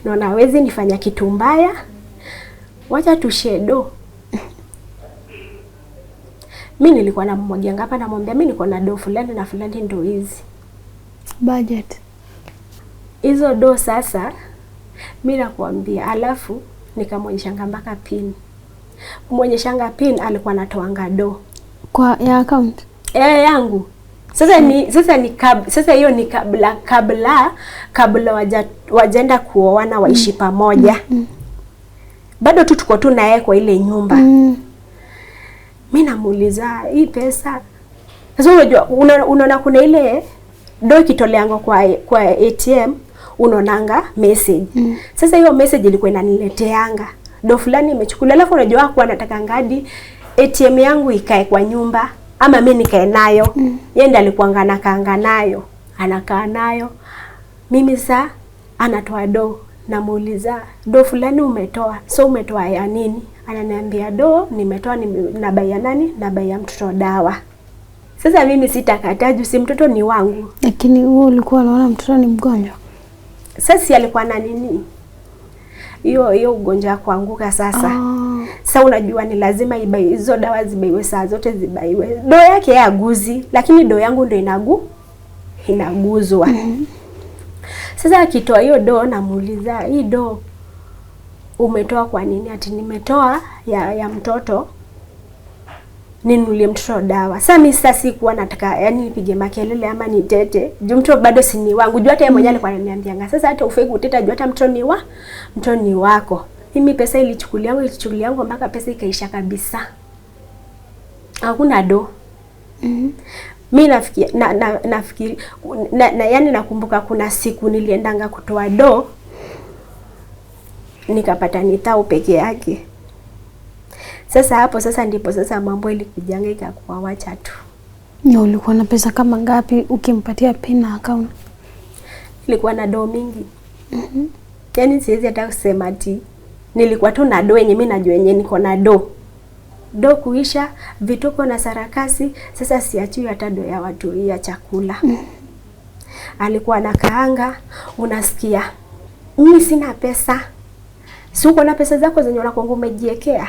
S1: Naona hawezi nifanya kitu mbaya. Wacha tushedo. Mimi nilikuwa namwagia ngapa, namwambia mimi niko na do fulani na fulani, ndo hizi
S2: budget
S1: hizo do. Sasa mimi nakwambia, alafu nikamwonyesha mpaka pin. Kumwonyesha pin alikuwa anatoanga do
S2: kwa ya account
S1: yangu. Sasa hiyo ni kabla wajenda kuoana waishi pamoja. Bado tu tuko tu naye kwa ile nyumba. Mimi namuuliza hii pesa. Sasa unajua unaona kuna ile do kitoleango kwa ATM, unaonanga message. Sasa hiyo message ilikuwa inanileteanga do fulani imechukuliwa. Alafu unajua kwa nataka ngadi ATM yangu ikae kwa nyumba ama mimi nikae nayo. Yeye ndiye alikuwa anakaanga nayo. Anakaa nayo. Mimi sasa anatoa do, namuuliza do fulani umetoa. So umetoa ya nini? Ananiambia do nimetoa na bai ya nani? Na bai ya mtoto dawa. Sasa mimi sitakataa juu si mtoto ni wangu.
S2: Lakini wewe ulikuwa unaona mtoto ni mgonjwa.
S1: Sasa alikuwa na nini? Hiyo ugonjwa kuanguka sasa. Sasa unajua ni lazima ibai hizo dawa, zibaiwe saa zote, zibaiwe. Do yake ya guzi, lakini do yangu ndio inaguzwa. Sasa akitoa hiyo do, namuuliza hii do umetoa kwa nini? Ati nimetoa ya mtoto, ninunulie mtoto dawa. Sasa mimi sikuwa nataka yani nipige makelele ama nitete. Juu mtoto bado si ni wangu. Juu hata yeye mwenyewe alikuwa ananiambia, sasa hata ufai kuteta juu hata mtoto ni wako. Mimi pesa ilichukuliangu mpaka pesa ikaisha kabisa. Hakuna do. Mimi nafikiri yani nakumbuka kuna siku niliendanga kutoa do, nikapata ni tao peke yake. Sasa hapo ndipo mambo ilikujanga ikakuwa wacha tu.
S2: Na ulikuwa na pesa kama ngapi ukimpatia pin na account?
S1: Nilikuwa na do mingi. Yaani siwezi hata kusema ati nilikuwa tu na do yenye mimi najua yenye niko na do. Do kuisha, vituko na sarakasi, sasa siachi hata do ya watu ya chakula. Alikuwa na kaanga, unasikia. Mimi sina pesa. Si uko na pesa zako zenye unakuwa umejiwekea.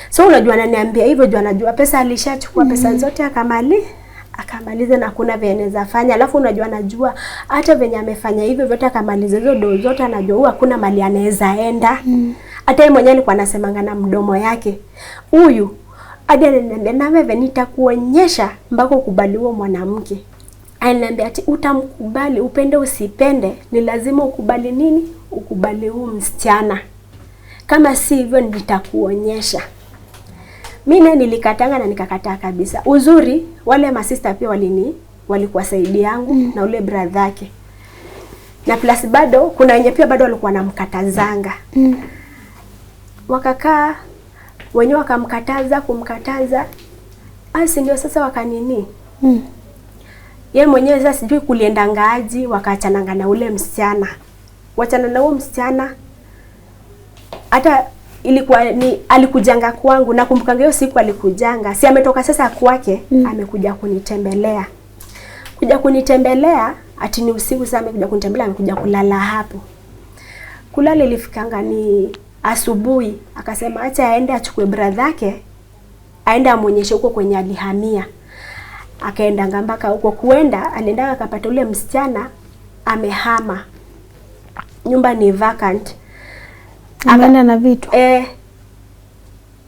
S1: So unajua ananiambia hivyo, jua anajua pesa alishachukua pesa zote akamaliza na kuna venye zafanya. Alafu unajua anajua hata venye amefanya hivyo vyote akamaliza hizo do zote, anajua hakuna mali anaweza enda. Hata yeye mwenyewe alikuwa anasemanga na mdomo yake, huyu hadi ananiambia na wewe nitakuonyesha mpaka ukubali huo mwanamke. Ananiambia ati utamkubali upende usipende, ni lazima ukubali nini? Ukubali huo msichana. Kama si hivyo nitakuonyesha. Mimi nilikatanga na nikakataa kabisa. Uzuri wale masista pia walikuwa saidi yangu na ule brother yake. Na plus bado kuna wenye pia bado walikuwa namkatazanga. Wakakaa wenyewe kumkataza. Asi ndio sasa wakanini. Yeye mwenyewe sasa sijui kuliendanga aje, wakaachananga na ule msichana. Wachana na huo msichana. Hata ilikuwa ni alikujanga kwangu, nakumbuka hiyo siku alikujanga. Si ametoka sasa kwake, amekuja kunitembelea. Kuja kunitembelea, ati ni usiku sasa amekuja kunitembelea, amekuja kulala hapo. Kulala ilifikanga ni asubuhi, akasema acha aende achukue brother yake, aende amuonyeshe huko kwenye alihamia. Akaenda mpaka huko, kuenda alienda akapata ule msichana amehama. Nyumba ni vacant.
S2: Ameenda na vitu.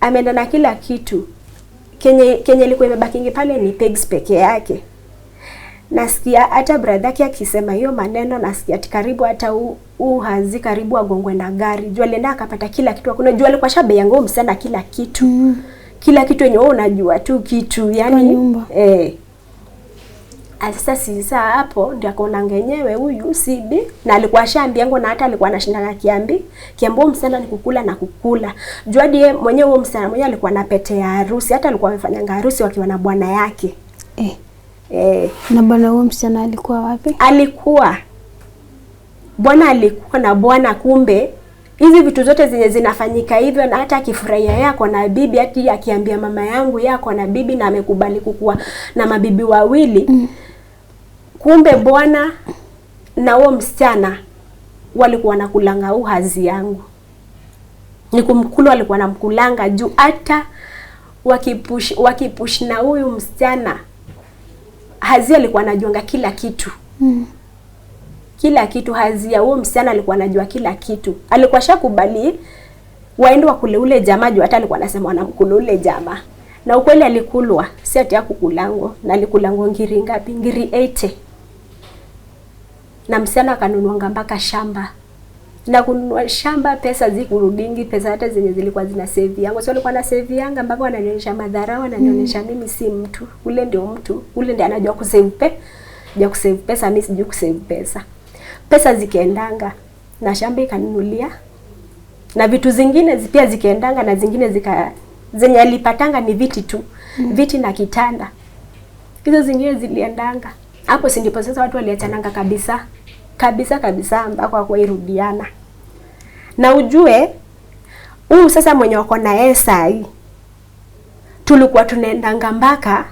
S1: Ameenda na kila kitu. Kenye ilikuwa imebakingi pale ni pegs peke yake. Nasikia hata brother yake akisema hiyo maneno, nasikia karibu hata hazi karibu agongwe na gari. Jua alienda akapata kila kitu. Kuna jua alikuwa shabe yangu msana kila kitu. Kila kitu yenye wewe unajua tu kitu yani Sasa hapo ndio akaona ngenyewe huyu Sidi, na alikuwa shaambiango na hata alikuwa anashindana kiambo msana ni kukula na kukula. Juadi mwenyewe huyo msana mwenyewe alikuwa na pete ya harusi, hata alikuwa amefanyanga harusi wakiwa na bwana yake.
S2: Na bwana huyo msichana alikuwa wapi?
S1: Bwana alikuwa na bwana, kumbe hizi vitu zote zenye zinafanyika hivyo, na hata akifurahia yako na bibi, hata akiambia mama yangu yako na bibi na amekubali kukua na mabibi wawili. Kumbe bwana na huo msichana walikuwa wanakulanga hazi yangu. Ni kumkulu walikuwa namkulanga juu hata wakipush na huyu msichana hazi alikuwa anajuanga kila kitu. Kila kitu hazi ya huo msichana alikuwa anajua kila kitu. Alikuwa shakubali waende wakule ule jamaa juu hata alikuwa anasema wanamkula ule jamaa. Na ukweli alikulwa, si ati hakukulango, na alikulango ngiri ngapi? Ngiri 80. Na msichana akanunuanga mpaka shamba. Na kununua shamba pesa zikurudingi, pesa hata zenye zilikuwa zina save yangu. So alikuwa na save yangu ambapo ananionyesha madharau, ananionyesha mimi si mtu. Ule ndio mtu, ule ndiye anajua kusave pesa, mimi sijui kusave pesa. Pesa zikaendanga na shamba ikanunulia. Na vitu zingine pia zikaendanga na zingine zenye alipatanga ni viti tu. Viti na kitanda. Hizo zingine ziliendanga. Hapo si ndipo sasa watu waliachananga kabisa. Kabisa ambako hakuirudiana. Na ujue sasa mwenye wako na yeye sai, tulikuwa tunaendanga mpaka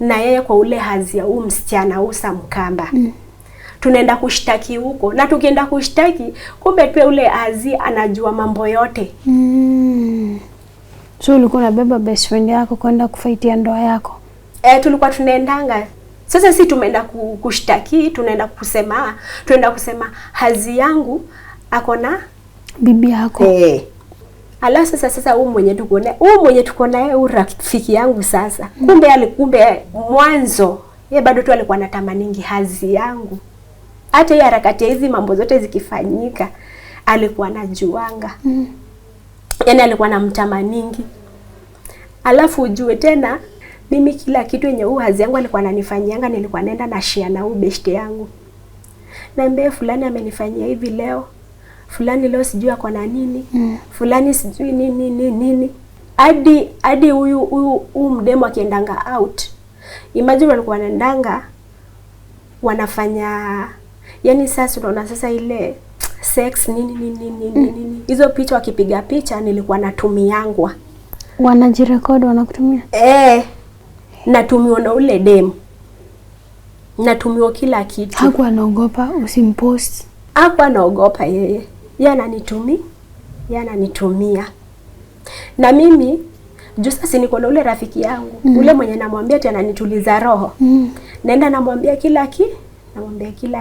S1: na yeye kwa ule hazi ya msichana Usa Mkamba. Tunaenda kushtaki huko, na tukienda kushtaki kumbe pia ule hazi anajua mambo yote.
S2: So ulikuwa unabeba best friend yako kwenda kufaitia ndoa yako?
S1: Tulikuwa tunaendanga. Sasa si tumeenda kushtaki, tunaenda kusema hazi yangu ako na
S2: bibi yako.
S1: Ala sasa mwenye tuko naye rafiki yangu sasa. Kumbe mwanzo yeye bado tu alikuwa anatamaningi hazi yangu. Hata ya harakati hizi mambo zote zikifanyika alikuwa anajuanga. Yaani alikuwa anamtamaningi. Alafu ujue tena mimi kila kitu yenye hazi yangu alikuwa ananifanyianga, nilikuwa naenda na share na beshte yangu. Naambia fulani amenifanyia hivi leo. Fulani leo sijui ako na nini. Fulani sijui nini. Hadi huyu mdemo akiendanga out. Imagine walikuwa wanaendanga wanafanya, yani sasa unaona sasa ile sex nini. Hizo picha wakipiga picha nilikuwa natumiangwa.
S2: Wanajirekodi wanakutumia?
S1: Natumiwa na ule demu. Natumiwa kila kitu.
S2: Hakuwa anaogopa usimpost?
S1: Hakuwa anaogopa yeye. Yeye ananitumia. Na mimi juu sasa niko na ule rafiki yangu, ule mwenye namwambia ati ananituliza roho. Naenda namwambia kila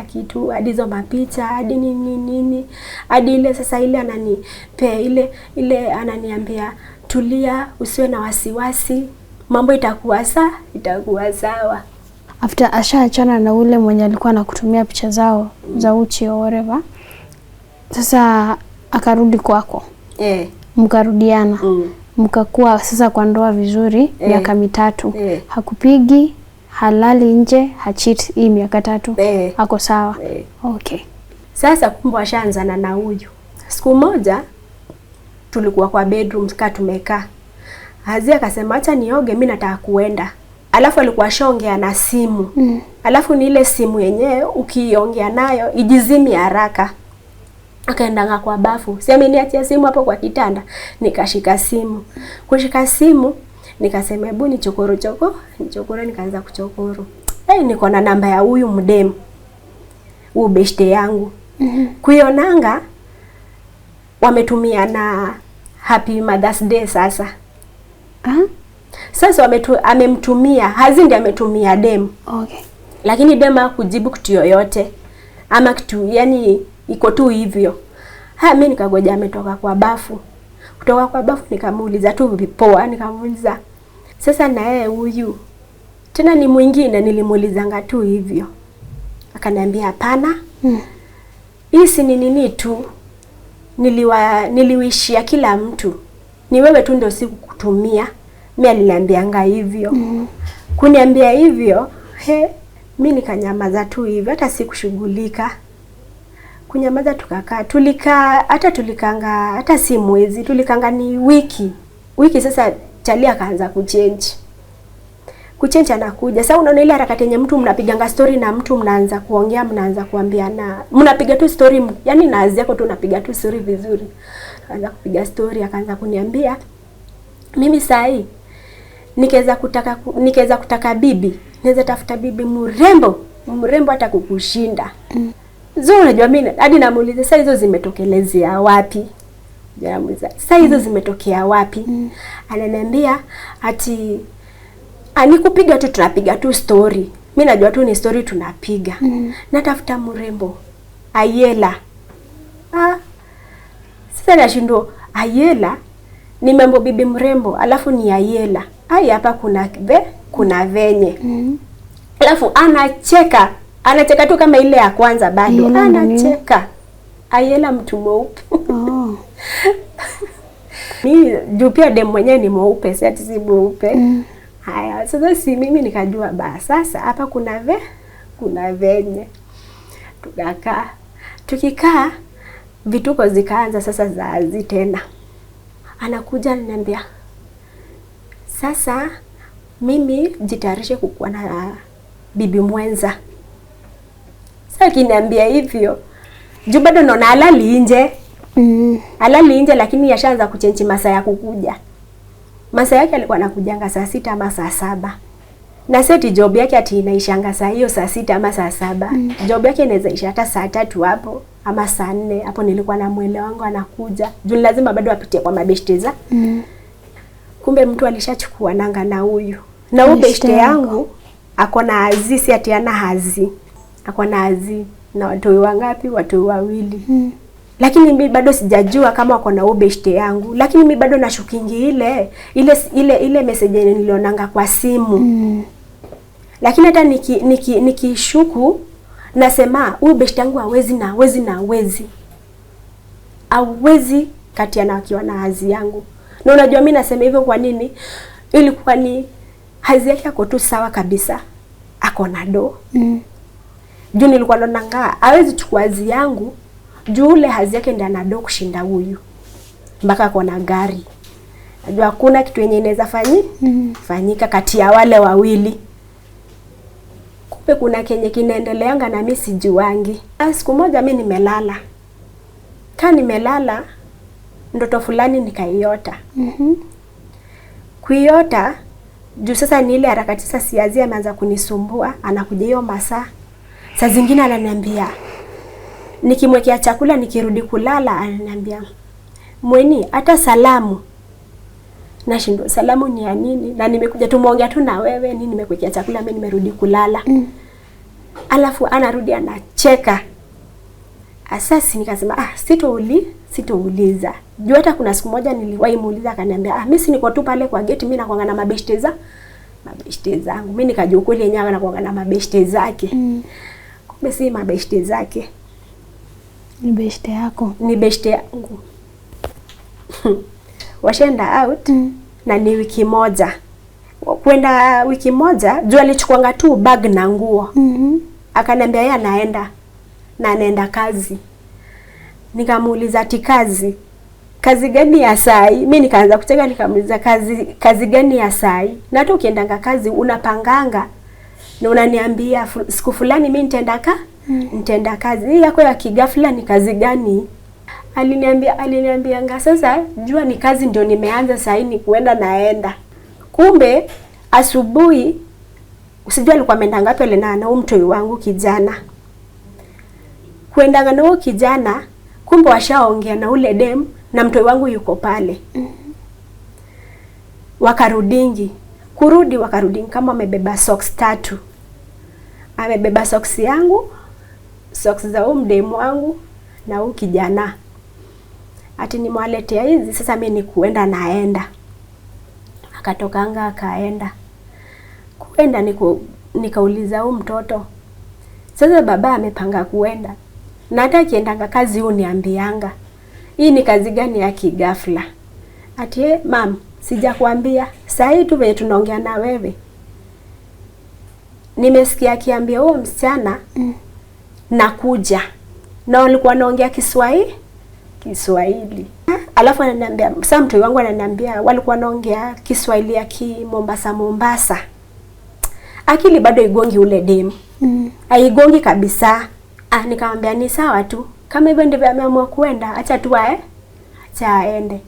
S1: kitu, hadi hizo mapicha, hadi nini. Hadi ile sasa ile ananipea ile ananiambia tulia, usiwe na wasiwasi. Mambo itakuwa sawa.
S2: After ashaachana na ule mwenye alikuwa anakutumia picha zao za uchi au whatever. Sasa akarudi kwako. Mkarudiana. Mkakuwa sasa kwa ndoa vizuri miaka 3. Hakupigi, halali nje, hacheat hii miaka 3. Ako sawa. Okay.
S1: Sasa kumbe ashaanzana na huyu. Siku moja tulikuwa kwa bedroom tumekaa. Hazi akasema acha nioge, mimi nataka kuenda. Alafu alikuwa shaongea na simu. Alafu ni ile simu yenyewe ukiongea nayo ijizimi haraka. Akaendanga kwa bafu. Si ameniachia simu hapo kwa kitanda. Nikashika simu. Kushika simu nikasema hebu nichokoro. Nikaanza kuchokoro. Niko na namba ya huyu mdemu. Huyu beshte yangu. Kuionanga wametumia na Happy Mother's Day sasa. Sasa amemtumia, hazi ndiye ametumia dem.
S2: Okay.
S1: Lakini dem hakujibu kitu yoyote. Ama kitu yani iko tu hivyo. Mimi nikagoja ametoka kwa bafu. Kutoka kwa bafu nikamuuliza tu vipoa, nikamuuliza sasa na yeye huyu tena ni mwingine, nilimuulizanga tu hivyo. Akaniambia hapana. Hii si nini tu. Niliwishia kila mtu. Ni wewe tu ndio sikukutumia. Mimi aliniambianga hivyo. Kuniambia hivyo, mimi nikanyamaza tu hivyo, hata sikushughulika. Kunyamaza tukakaa. Tulikanga hata si mwezi, tulikanga ni wiki. Wiki sasa Charlie akaanza kuchange. kuchange anakuja. Sasa unaona ile harakati yenye mtu mnapiganga story na mtu mnaanza kuongea, mnaanza kuambiana, mnapiga tu story, yani naanza yako tu unapiga tu story vizuri. Akaanza kupiga story, akaanza kuniambia mimi sahi nikaweza kutaka bibi, naweza tafuta bibi mrembo hata kukushinda. Zuri, unajua mimi hadi namuuliza sasa hizo zimetokelezea wapi? Namuuliza sasa hizo zimetokea wapi? Ananiambia ati anikupiga tu, tunapiga tu story. Mimi najua tu ni story tunapiga. Natafuta mrembo Ayela. Sasa nashindo Ayela ni mambo bibi mrembo alafu ni Ayela. Hapa kuna venye. Alafu anacheka tu kama ile ya kwanza bado. Anacheka. Ayela mtu mweupe. Mimi juu pia dem mwenyewe ni mweupe, si mweupe. Haya, sasa si mimi nikajua sasa hapa kuna venye. Tukikaa vituko zikaanza sasa za tena. Anakuja ananiambia sasa mimi jitayarishe kukuwa na bibi mwenza. Sasa kiniambia hivyo, juu bado naona halali nje lakini yashaanza kuchenji masaa ya kukuja. Masaa yake alikuwa anakujanga saa 6 ama saa 7. Na seti job yake ati inaishanga saa hiyo saa 6 ama saa 7. Job yake inaweza isha hata saa 3 hapo ama saa 4. Hapo nilikuwa na mwele wangu anakuja. Juu lazima bado apitie kwa mabeshteza. Kumbe mtu alishachukua nanga na huyu. Na huyo beshte yangu ako na hazi, si ati ana hazi. Ako na hazi na watu wangapi? Watu 2. Lakini mimi bado sijajua kama wako na beshte yangu. Lakini mimi bado nashukingi ile message nilionanga kwa simu. Lakini hata nikishuku nasema huyu beshte yangu hawezi katiana akiwa na hazi yangu. Na unajua mimi nasema hivyo kwa nini? Ilikuwa ni hazi yake ako tu sawa kabisa. Ako na do. Juu nilikuwa naonanga hawezi chukua hazi yangu. Juu ule hazi yake ndiye ana do kushinda huyu. Mpaka ako na gari. Najua hakuna kitu yenye inaweza fanyika kati ya wale wawili. Kumbe kuna kenye kinaendeleanga na mimi sijuangi. Siku moja mimi nimelala. Nimelala ndoto fulani nikaiota. Kuiota juu sasa ni ile harakati sasa siazi ameanza kunisumbua, anakuja hiyo masaa. Saa zingine ananiambia nikimwekea chakula nikirudi kulala ananiambia Mweni hata salamu. Nashindo salamu ni ya nini? Na nimekuja tumeongea tu na wewe, nini nimekuwekea chakula mimi nimerudi kulala. Alafu anarudi anacheka. Asasi nikasema sitouliza. Juu hata kuna siku moja niliwahi muuliza akaniambia mimi si niko tu pale kwa gate, mimi nakuanga na mabeshte zangu. Mimi nikajua kweli yenyewe anakuanga na mabeshte zake. Kumbe si mabeshte zake.
S2: Ni beshte yako.
S1: Ni beshte yangu. Washaenda out na ni wiki moja. Kwenda wiki moja, juu alichukuanga tu bag na nguo. Akaniambia yeye anaenda kazi. Nikamuuliza ati kazi gani ya sai? Mimi nikaanza kucheka nikamuuliza kazi gani ya sai? Na hata ukiendanga kazi unapanganga na unaniambia siku fulani mimi nitaenda kazi. Hii yako ya kigafla ni kazi gani? Aliniambia sasa jua ni kazi ndio nimeanza saa hii ni kuenda naenda. Kumbe asubuhi usijua alikuwa ameenda ngapi ile na mtoi wangu kijana. Kuenda na huyo kijana kumbe washaongea na ule dem na mtoi wangu yuko pale. Wakarudi kama amebeba socks 3. Amebeba socks yangu, socks za dem wangu na huyo kijana. Ati nimwaletea hizi sasa mimi ni kuenda naenda. Akatokanga akaenda. Kuenda nikauliza huyu mtoto. Sasa baba amepanga kuenda. Na hata akiendanga kazi uniambianga. Hii ni kazi gani ya kigafla? Ati mam, sijakwambia. Saa hii tu vile tunaongea na wewe. Nimesikia akiambia huyo msichana nakuja. Na walikuwa wanaongea Kiswahili. Alafu ananiambia, sasa mtu wangu ananiambia walikuwa wanaongea Kiswahili ya Mombasa. akili bado igongi ule demu. Haigongi kabisa. Nikamwambia ni sawa tu. Kama hivyo ndivyo ameamua kuenda, acha tu acha aende.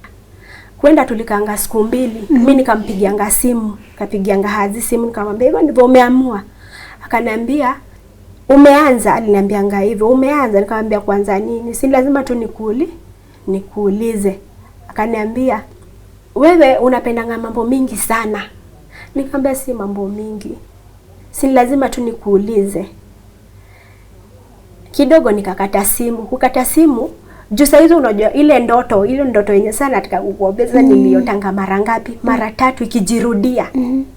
S1: Kwenda tulikanga siku 2. Mimi nikampigianga simu, kapigianga Hazi simu nikamwambia hivyo ndivyo umeamua. Akaniambia umeanza, aliniambianga hivyo, umeanza. Nikamwambia kwanza nini? Si lazima tu nikuulize. Akaniambia wewe unapendanga mambo mingi sana. Nikamwambia si mambo mingi. Si lazima tu nikuulize. Kidogo nikakata simu. Kukata simu, juu saa hizo unajua ile ndoto yenye sana nataka kukuobeza niliyotanga mara ngapi? Mara 3 ikijirudia.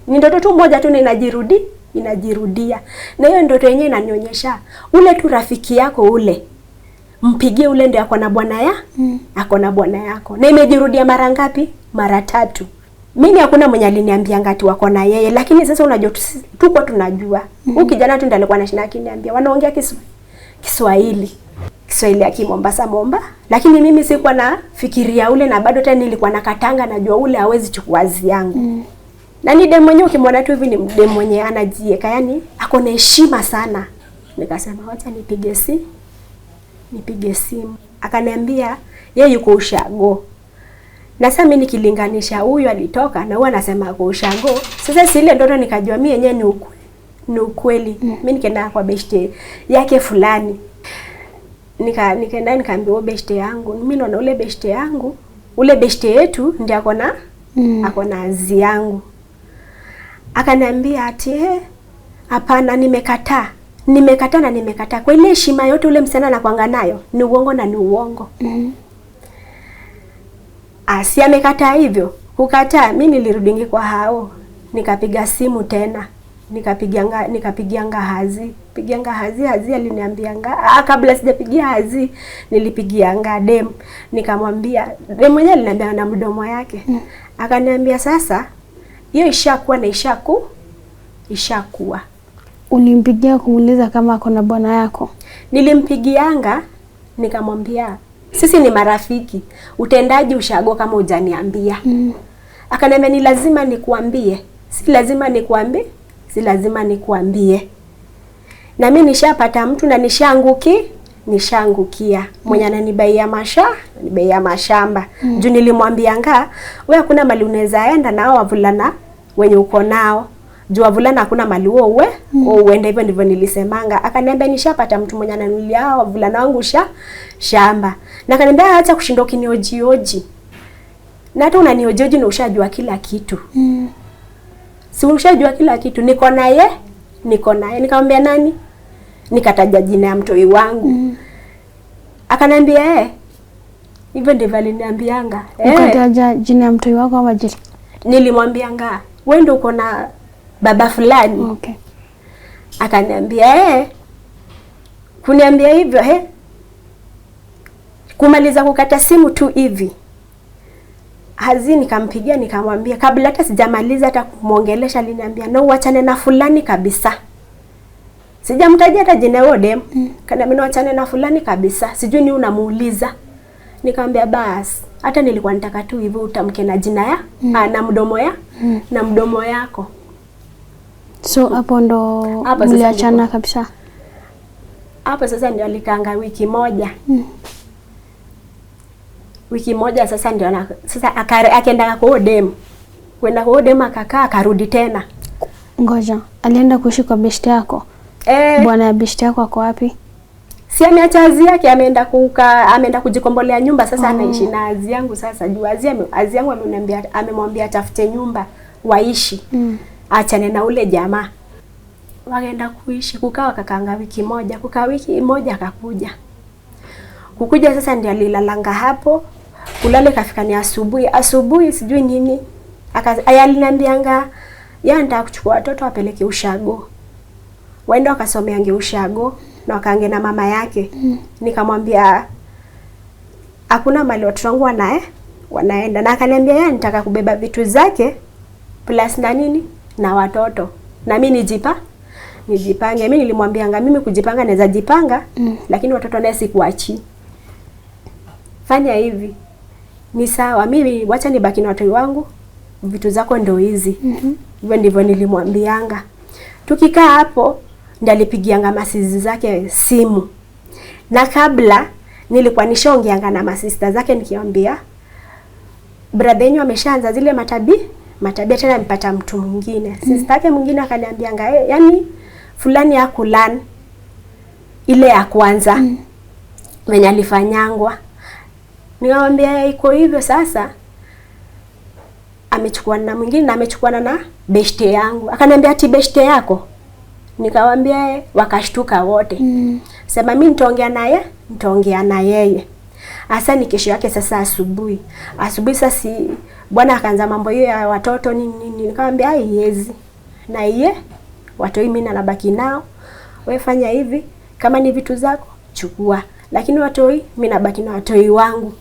S1: Ni ndoto tu moja tu inajirudia. Na hiyo ndoto yenyewe inanionyesha ule tu rafiki yako ule. Mpigie ule ndio ako na bwana ako na bwana yako. Na imejirudia mara ngapi? Mara 3. Mimi hakuna mwenye aliniambia ngati wako na yeye, lakini sasa unajua tuko tunajua. Huyu kijana tu ndiye alikuwa anashinda akiniambia wanaongea Kiswahili ya Kimombasa lakini mimi sikuwa na fikiria ule, na bado tena nilikuwa nakatanga, najua ule hawezi chukua azi yangu. Na ni demu mwenyewe ukimwona tu hivi ni demu mwenye anajieka, yani ako na heshima sana. Nikasema wacha nipige simu. Akaniambia yeye yuko ushago. Na sasa mimi nikilinganisha huyu alitoka na huyu anasema ako ushago. Sasa si ile ndoto nikajua mimi yenyewe ni ukweli. Mimi nikaenda kwa beshte yake fulani. Nikaenda nikaambia beshte yangu, mimi naona ule beshte yangu, ule beshte yetu ndiye ako na azi yangu. Akaniambia ati hapana, nimekataa. Kwa ile heshima yote ule msichana anakuanga nayo, ni uongo na ni uongo. Si amekataa hivyo. Kukataa, mimi nilirudingi kwa hao. Nikapiga simu tena. Nikapigianga Hazi. Hazi aliniambianga, kabla sijapigia Hazi, nilipigianga dem. Nikamwambia, dem mwenyewe aliniambia na mdomo yake. Akaniambia sasa, hiyo ishakuwa.
S2: Ulimpigia kumuuliza kama ako na bwana yako?
S1: Nilimpigianga, nikamwambia, sisi ni marafiki. Utendaji ushago kama hujaniambia. Akaniambia ni lazima nikuambie. Si lazima nikuambie. Na mimi nishapata mtu na nishaangukia. Mwenye ananibaia mashamba. Juu nilimwambianga, wewe hakuna mali unaweza enda na hao wavulana wenye uko nao. Juu wavulana hakuna mali uende, hivyo ndivyo nilisemanga. Akaniambia nishapata mtu mwenye ananulia hao wavulana wangu shamba. Na akaniambia acha kushinda kinioji. Na hata unanioji na ushajua kila kitu. Si ushajua kila kitu. Niko naye. Nikamwambia nani? Nikataja jina ya mtoi wangu. Akaniambia hivyo ndivyo aliniambianga.
S2: Ukataja jina ya mtoi wako ama jina?
S1: Nilimwambianga wewe ndio uko na baba fulani.
S2: Okay.
S1: Akaniambia kuniambia hivyo kumaliza kukata simu tu hivi. Hazi nikampigia nikamwambia, kabla hata sijamaliza hata kumuongelesha aliniambia no, wachane na fulani kabisa. Sijamtajia hata jina yao dem. Kaniambia wachane na fulani kabisa. Sijui ni unamuuliza. Nikamwambia basi, hata nilikuwa nataka tu hivyo utamke na jina na mdomo yako.
S2: So hapo ndo mliachana kabisa?
S1: Hapo sasa ndio alikanga wiki moja. Wiki moja sasa ndio sasa akaenda kwa dem. Kwenda kwa dem akakaa akarudi tena.
S2: Ngoja, alienda kuishi kwa beshte yako? Bwana ya beshte yako ako wapi?
S1: Si ameacha azi yake, ameenda kujikombolea nyumba sasa. Anaishi na azi yangu sasa. Juu azi yangu amemwambia atafute nyumba waishi. Achane na ule jamaa. Wakaenda kuishi, wakakaanga wiki moja. Kukaa wiki moja akakuja. Kukuja sasa ndio alilalanga hapo. Kulale kafika ni asubuhi sijui nini. Aliniambianga nataka kuchukua watoto wapeleke ushago. Waenda wakasomeange ushago na wakaange na mama yake. Nikamwambia hakuna mali watoto wangu wanaenda. Na akaniambia nitaka kubeba vitu zake plus na nini na watoto. Na mimi nijipange. Mimi nilimwambianga mimi kujipanga naweza jipanga, lakini watoto naye sikuachi. Fanya hivi. Ni sawa, mimi wacha nibaki na watoto wangu. Vitu zako ndio hizi. Hivyo ndivyo nilimwambianga. Tukikaa hapo ndiye alipigianga masizi zake simu. Na kabla nilikuwa na masista zake nikiambia brother yenu ameshaanza zile matabia tena mpata mtu mwingine. Sister yake mwingine akaniambianga yani fulani ya kulan ile ya kwanza mwenye alifanyangwa. Nikamwambia iko hivyo sasa. Amechukua na mwingine na amechukua na beshte yangu. Akaniambia ati beshte yako. Nikamwambia wakashtuka wote. Sema mimi nitaongea na yeye. Asa ni kesho yake sasa asubuhi. Asubuhi sasa bwana akaanza mambo hiyo ya watoto nini. Nikamwambia haiwezi. Na yeye watoi mimi nabaki nao. Wewe fanya hivi, kama ni vitu zako chukua. Lakini watoi mimi nabaki na watoi wangu.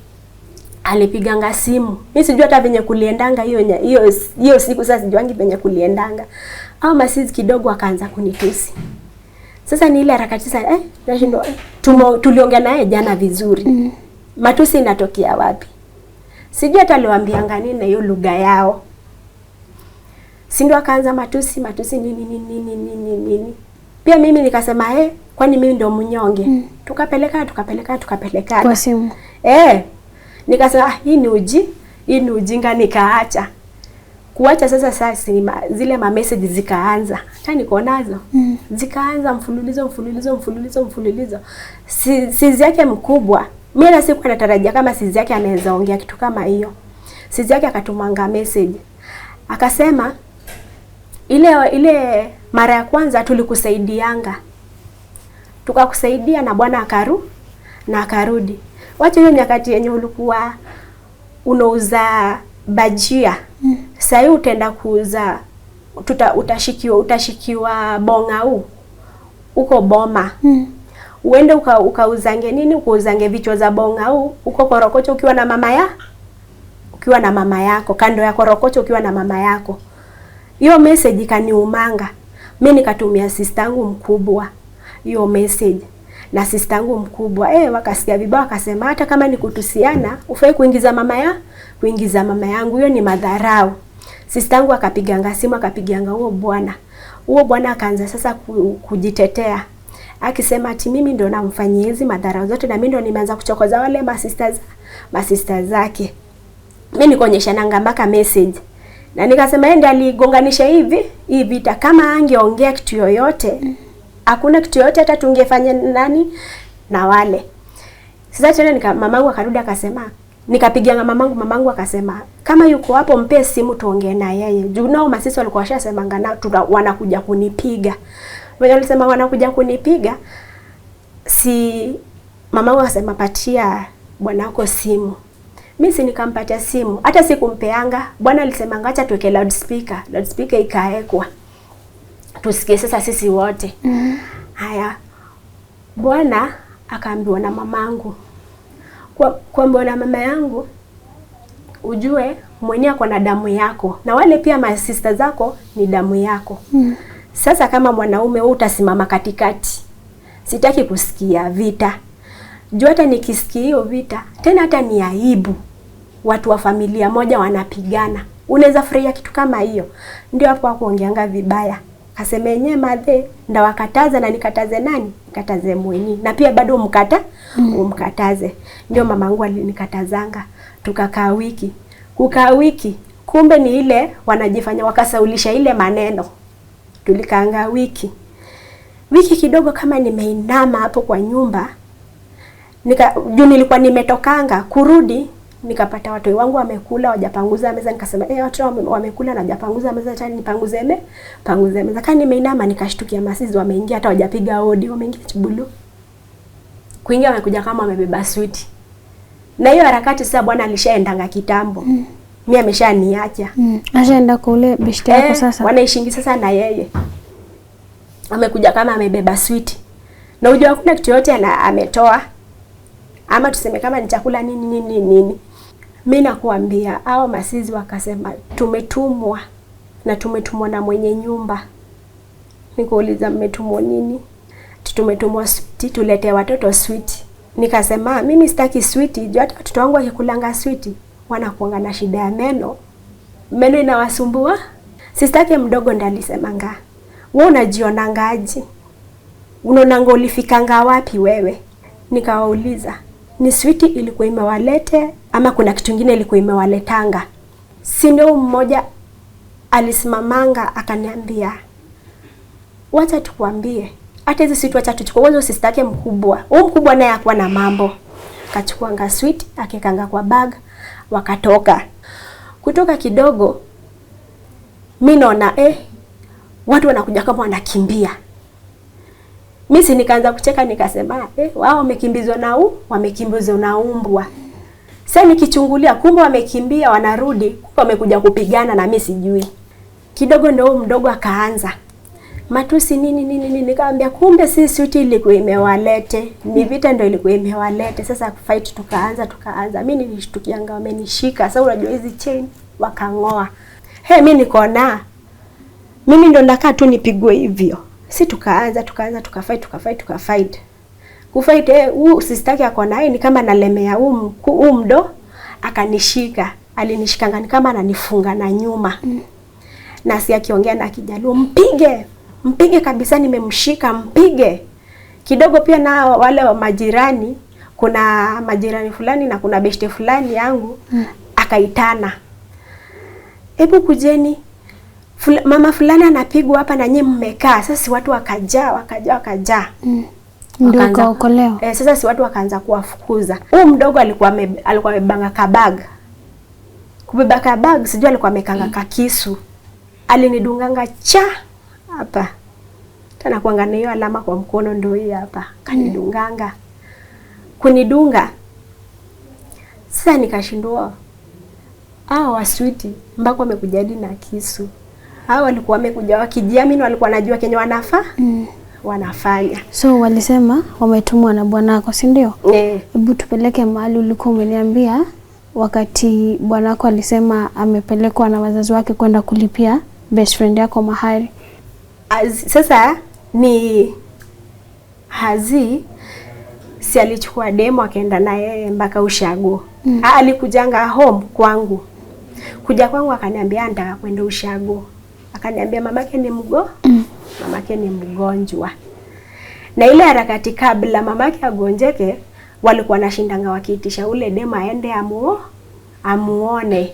S1: Alipiganga simu. Mimi sijui hata venye kuliendanga hiyo siku, sasa sijuangi venye kuliendanga. Au masizi kidogo akaanza kunitusi. Sasa ni ile harakati sasa nashindwa tuliongea naye jana vizuri. Matusi inatokea wapi? Sijui hata aliwaambianga nini na hiyo lugha yao. Si ndio akaanza matusi nini. Pia mimi nikasema kwani mimi ndio mnyonge? Tukapeleka
S2: kwa simu.
S1: Nikasema hii ni ujinga, nikaacha. Kuacha sasa zile message zikaanza. Hata niko nazo. Zikaanza mfululizo. Sizi yake mkubwa. Mimi na sikuwa natarajia kama sizi yake anaweza ongea kitu kama hiyo. Sizi yake akatumanga message. Akasema ile mara ya kwanza tulikusaidianga. Tukakusaidia na bwana akarudi. Wacha hiyo nyakati yenye ulikuwa unauza bajia. Sasa utaenda kuuza utashikiwa Bongau uko Boma. Uende ukauzange nini? Ukauzange vichwa za Bongau uko Korokocho ukiwa na mama yako. Kando ya Korokocho ukiwa na mama yako. Hiyo message kaniumanga. Mimi nikatumia sister yangu mkubwa hiyo message. Na sister yangu mkubwa wakasikia vibaya, akasema hata kama ni kutusiana ufai kuingiza mama yangu, hiyo ni madharau. Sister yangu akapiganga simu, akapigianga huo bwana akaanza sasa kujitetea, akisema ati mimi ndo namfanyia hizi madharau zote na mimi ndo nimeanza kuchokoza wale masisters zake. Mimi nikaonyesha nanga mpaka message. Na nikasema yeye ndiye aligonganisha hii vita. Kama angeongea kitu yoyote, hakuna kitu yoyote hata tungefanya na wale. Sasa tena mamangu akarudi akasema, nikapigianga mamangu akasema, kama yuko hapo mpe simu tuongee na yeye. Juu nao masisi walikuwa washasemanga na wanakuja kunipiga. Wenye walisema wanakuja kunipiga, si mamangu akasema patia bwana wako simu. Mimi si nikampatia simu. Hata sikumpeanga. Bwana alisema acha tuweke loudspeaker. Loudspeaker ikaekwa. Tusikie sasa sisi wote. Haya. Bwana akaambiwa na mamangu. Kuambiwa na mama yangu, ujue mwenye ako na damu yako. Na wale pia masista zako ni damu yako. Sasa kama mwanaume wewe utasimama katikati. Sitaki kusikia vita. Juu hata nikisikia hiyo vita, tena hata ni aibu. Watu wa familia moja wanapigana. Unaweza furahia kitu kama hiyo? Ndio hapo kuongeanga vibaya. Kasema yenyewe madhe ndawakataza na nikataze nani? Nikataze mwenyewe. Na pia bado umkataze. Ndio mamangu alinikatazanga. Tukakaa wiki. Kukaa wiki. Kumbe ni ile wanajifanya wakasaulisha ile maneno. Tulikaanga wiki. Wiki kidogo kama nimeinama hapo kwa nyumba. Juu nilikuwa nimetokanga kurudi, nikapata watu wangu wamekula wajapanguza meza, nikasema watu wamekula na wajapanguza meza, acha nipanguze meza. Kani nimeinama nikashtukia masizi wameingia, hata wajapiga hodi, wameingia chibulu. Kuingia wamekuja kama wamebeba switi. Na hiyo harakati sasa bwana alishaendanga kitambo. Mimi ameshaniacha.
S2: Ashaenda kule beshte yako sasa.
S1: Wanaishingi sasa na yeye. Amekuja kama amebeba switi. Na unajua kuna kitu yote ametoa. Ama tuseme kama ni chakula nini. Mimi nakuambia hao masizi wakasema tumetumwa na mwenye nyumba. Nikauliza mmetumwa nini? Tumetumwa sweet, tulete watoto sweet. Nikasema mimi sitaki sweet, juu hata watoto wangu wakikulanga sweet wanakuanga na shida ya meno inawasumbua. Sistake mdogo ndiye alisemanga wewe unajionangaje? Unaonanga ulifikanga wapi wewe? Nikawauliza, ni switi ilikuwa imewalete ama kuna kitu kingine ilikuwa imewaletanga? Si ndio mmoja alisimamanga akaniambia, wacha tukwambie, hata hizo switi wacha tuchukue, wewe usistake mkubwa. Huyo mkubwa naye hakuwa na mambo. Akachukuanga switi, akekanga kwa bag, wakatoka. Kutoka kidogo, mimi naona watu wanakuja kama wanakimbia. Mimi si nikaanza kucheka nikasema, wao wamekimbizwa na umbwa. Sasa nikichungulia, kumbe wamekimbia wanarudi, kumbe wamekuja kupigana na mimi sijui. Kidogo ndio mdogo akaanza matusi nini, nikamwambia kumbe si switi ilikuwa imewalete, ni vita ndio ilikuwa imewalete. Sasa fight tukaanza. Mimi nilishtukianga wamenishika. Sasa unajua hizi chain wakangoa. Mimi niko na mimi ndo ndakaa tu nipigwe hivyo. Si tukaanza tukafight. Kufight usistaki ako naye ni kama nalemea mdo akanishika. Alinishikanga ni kama ananifunga na nyuma. Na si akiongea na Kijaluo, mpige kabisa, nimemshika mpige. Kidogo pia na wale wa majirani, kuna majirani fulani na kuna beshte fulani yangu akaitana, hebu kujeni, mama fulani anapigwa hapa na nyinyi mmekaa. Sasa si watu wakajaa.
S2: Ndio kaokolewa.
S1: Sasa si watu wakaanza kuwafukuza. Huyu mdogo alikuwa amebanga kabag. Kubeba kabag sijui alikuwa amekanga kakisu. Alinidunganga hapa. Tena kuangana hiyo alama kwa mkono ndio hii hapa. Kanidunganga. Kunidunga. Sasa nikashindwa. Waswiti mbako wamekujadi na kisu. Walikuwa wamekuja wakijiamini, walikuwa wanajua kenye wanafanya.
S2: So walisema wametumwa na bwanako, si ndio? Hebu tupeleke mahali ulikuwa umeniambia wakati bwanako alisema amepelekwa na wazazi wake kwenda kulipia best friend yako mahari.
S1: Sasa ni Hazi si alichukua demo akaenda na yeye mpaka ushago. Alikujanga home kwangu. Kuja kwangu akaniambia nataka kwenda ushago. Akaniambia mamake ni mgonjwa. Na ile harakati kabla mamake agonjeke walikuwa nashindanga wakiitisha ule demo aende amuone.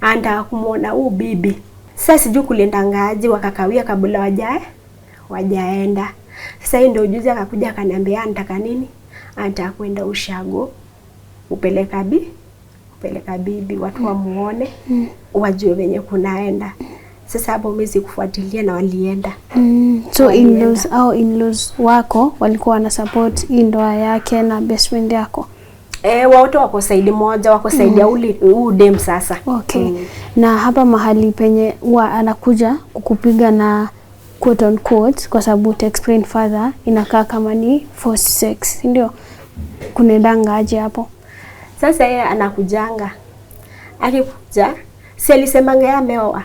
S1: Anda kumuona bibi. Sasa sijui kuliendangaje wakakawia kabla wajaenda. Sasa hii ndio ujuzi akakuja akaniambia nataka nini? Nataka kwenda ushago. Upeleka bibi watu wamuone, wajue venye kunaenda. Sasa hapo mimi kufuatilia na walienda.
S2: So in-laws wako walikuwa wana support hii ndoa yake na best friend yako?
S1: Wote wako side moja, wako side ya dem sasa.
S2: Okay. Na hapa mahali penye anakuja kukupiga na quote on quote, kwa sababu to explain further inakaa kama ni forced sex, ndio? Kunaendanga aje hapo?
S1: Sasa yeye anakujanga. Akikuja, si alisemanga yeye ameoa.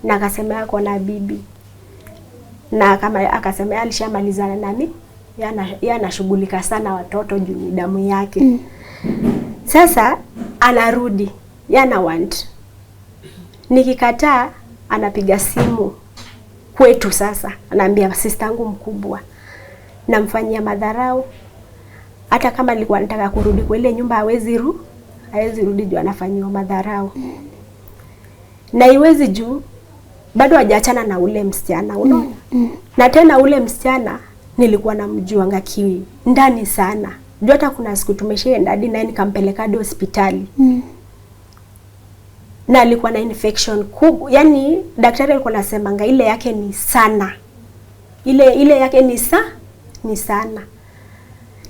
S1: Na akasema yako na bibi. Na kama akasema yeye alishamalizana nami, yeye anashughulika sana watoto juu ni damu yake. Sasa anarudi, yeye ana want. Nikikataa anapiga simu kwetu sasa. Anaambia sister yangu mkubwa namfanyia madharau. Hata kama alikuwa anataka kurudi kwa ile nyumba hawezi rudi juu anafanywa madharau. Na iwezi juu bado hajaachana na ule msichana, unaona? Na tena ule msichana nilikuwa namjuanga ndani sana. Juu hata kuna siku tumeshaenda hadi naye nikampeleka hadi hospitali. Na alikuwa na infection kubwa. Yaani daktari alikuwa anasemanga ile yake ni sana. Ile yake ni sana.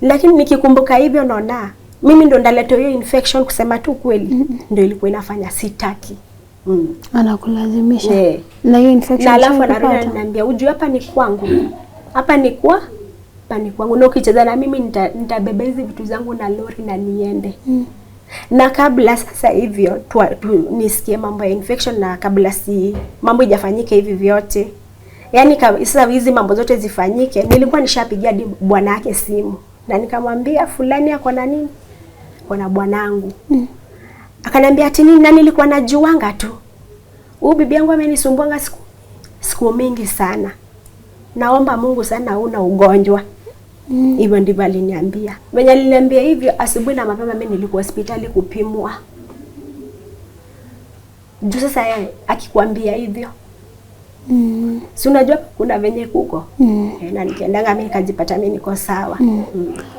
S1: Lakini nikikumbuka hivyo naona mimi ndo ndaleta hiyo infection, kusema tu kweli ndio ilikuwa inafanya sitaki.
S2: Anakulazimisha. Na hiyo infection
S1: na alafu ananiambia ujue hapa ni kwangu. Hapa ni kwangu. Na ukicheza na mimi nitabeba hizi vitu zangu na lori na niende. Na kabla sasa hivyo nisikie mambo ya infection, na kabla mambo ijafanyike hivi vyote. Yaani sasa hizi mambo zote zifanyike, nilikuwa nishapigia bwana yake simu. Na nikamwambia fulani ako na nini? Kuna bwanangu. Akaniambia ati nini? Na nilikuwa najuanga tu. Bibi yangu amenisumbuanga siku mingi sana, naomba Mungu sana una ugonjwa. Hivyo ndivyo aliniambia. Mwenye aliniambia hivyo, asubuhi na mapema mimi nilikuwa hospitali kupimwa. Juu sasa yeye akikwambia hivyo, si unajua kuna venye kuko. Na nikiendanga mimi nikajipata mimi niko sawa.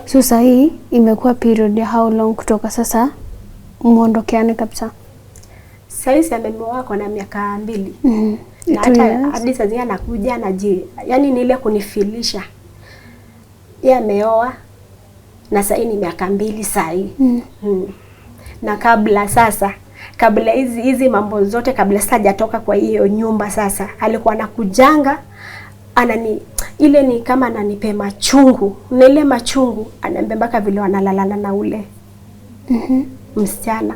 S2: So sasa hii imekuwa period ya how long kutoka sasa muondokeane kabisa?
S1: Sasa ameoa kwa na miaka 2. Na hata hadi sasa anakuja yani ni ile kunifilisha. Yeye ameoa na sasa ni miaka 2 sasa. Na kabla hizi mambo zote, kabla sijatoka kwa hiyo nyumba, sasa alikuwa anakujanga ile ni kama ananipe machungu, na ile machungu ananiambia mpaka vile wanalalana na ule msichana.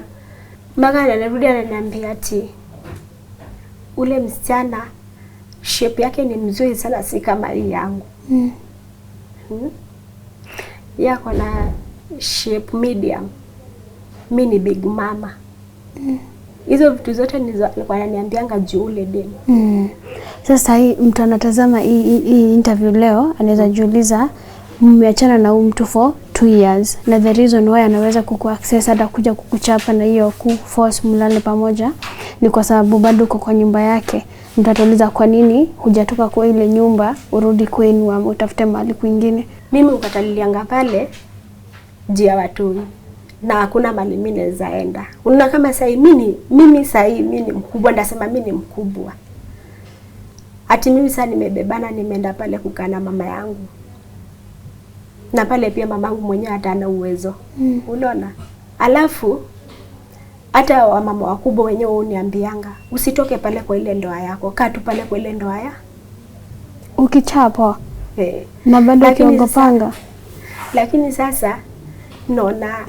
S1: Mpaka anarudi ananiambia ati ule msichana shape yake ni mzuri sana, si kama yangu. Yako na shape medium, mimi ni big mama. Hizo vitu zote nilikuwa ananiambianga juu ule demu.
S2: Sasa hii mtu anatazama hii interview leo anaweza jiuliza, mmeachana na mtu for 2 years na the reason why anaweza kukuaccess hata kuja kukuchapa na hiyo kuforce mlale pamoja ni kwa sababu bado uko kwa nyumba yake. Mtatuliza kwa nini hujatoka kwa ile nyumba urudi kwenu ama utafute mahali kwingine?
S1: Mimi ukatalilianga pale jia watu na hakuna mahali mimi naweza enda. Unaona kama sasa mimi ni mkubwa, ndasema mimi ni mkubwa. Ati mimi sasa nimebebana nimeenda pale kukaa na mama yangu. Na pale pia mamangu mwenyewe hata ana uwezo. Unaona? Alafu hata wamama wakubwa wenyewe uniambianga, usitoke pale kwa ile ndoa yako, kaa tu pale kwa ile ndoa ya
S2: ukichapa. Na bado kiongopanga.
S1: Lakini sasa naona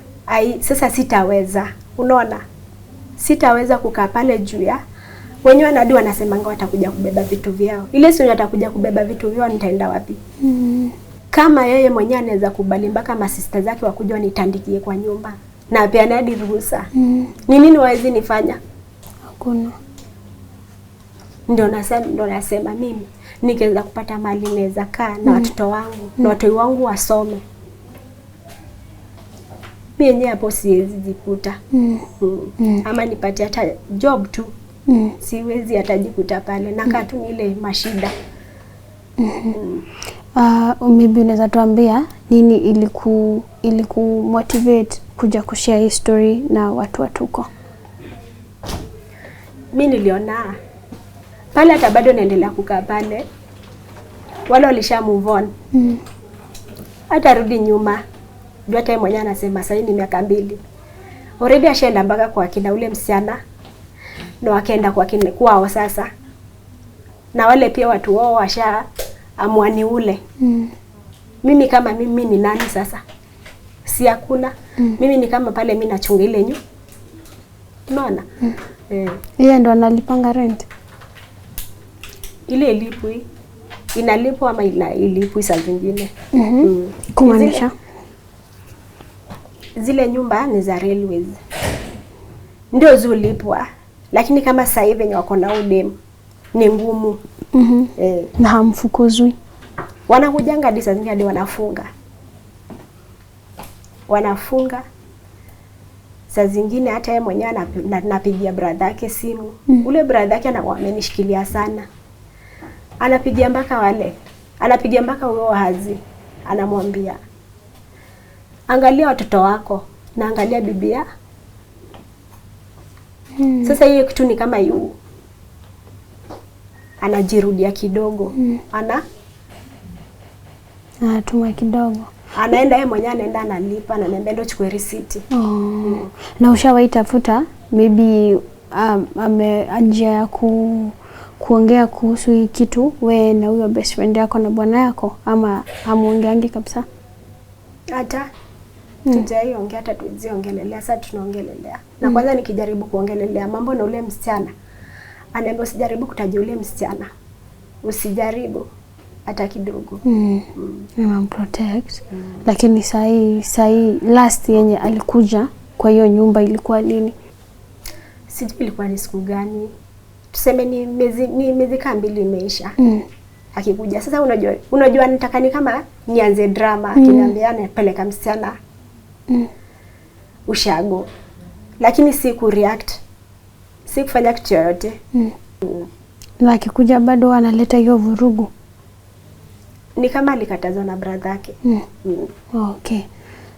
S1: sasa sitaweza. Unaona? Sitaweza kukaa pale juu ya wenyewe nadi wanasemanga watakuja kubeba vitu vyao. Ile sio watakuja kubeba vitu vyao, nitaenda wapi? Kama yeye mwenyewe anaweza kubali mpaka masista zake wakuja wanitandikie kwa nyumba na pia nadi ruhusa. Ni nini wawezi nifanya?
S2: Hakuna.
S1: Ndio nasema mimi nikiweza kupata mali naweza kaa na watoto wangu na watoto wangu wasome. Mimi yenyewe hapo siwezi jikuta. Ama nipate hata job tu. Siwezi hata jikuta pale na kaa tu ile mashida.
S2: Maybe unaweza tuambia nini iliku motivate kuja kushare hii story na watu watuko?
S1: Mimi niliona pale hata bado naendelea kukaa pale. Wale walisha move on. Hata rudi nyuma. Ndio hata mwenyewe anasema sasa ni miaka 2. Already ashaenda mpaka kwa kina ule msichana. Na wakaenda kwa kina kwao sasa. Na wale pia watu wao washa amwani ule. Mimi kama mimi ni nani sasa? Si hakuna. Mimi ni kama pale mimi nachunga ile nyumba. Unaona?
S2: Yeye ndo analipanga rent.
S1: Ile ilipwi. Inalipwa ama ilipwi saa zingine.
S2: Kumaanisha
S1: zile nyumba ni za railways. Ndio zulipwa. Lakini kama sasa hivi wenye wako na udem ni ngumu.
S2: Na hamfukuzwi.
S1: Wanakujanga hadi saa zingine hadi wanafunga. Saa zingine hata yeye mwenyewe anapigia brother yake simu. Ule brother yake amenishikilia sana. Anapigia mpaka huyo hazi. Anamwambia, angalia watoto wako na angalia bibia. Sasa hiyo kitu ni kama anajirudia kidogo.
S2: Anatuma kidogo.
S1: Anaenda yeye mwenyewe anaenda analipa na anaenda ndo chukue receipt.
S2: Na ushawahi tafuta maybe njia ya kuongea kuhusu hii kitu wewe na huyo best friend yako na bwana yako, ama hamuongeangi kabisa?
S1: Hata tujaiongea, hata tuziongelelea. Sasa tunaongelelea. Na kwanza nikijaribu kuongelelea mambo na ule msichana, anaambia usijaribu kutaja ule msichana. Usijaribu hata kidogo.
S2: Protect. Lakini sahi last yenye alikuja kwa hiyo nyumba ilikuwa lini?
S1: Sijui ilikuwa ni siku gani. tuseme ni miezi kama 2 imeisha. Akikuja sasa, unajua nitaka ni kama nianze drama, akiniambia napeleka msichana ushago, lakini si ku react, si kufanya kitu yoyote.
S2: Na akikuja bado analeta hiyo vurugu.
S1: Ni kama alikatazwa na brother yake.
S2: Okay.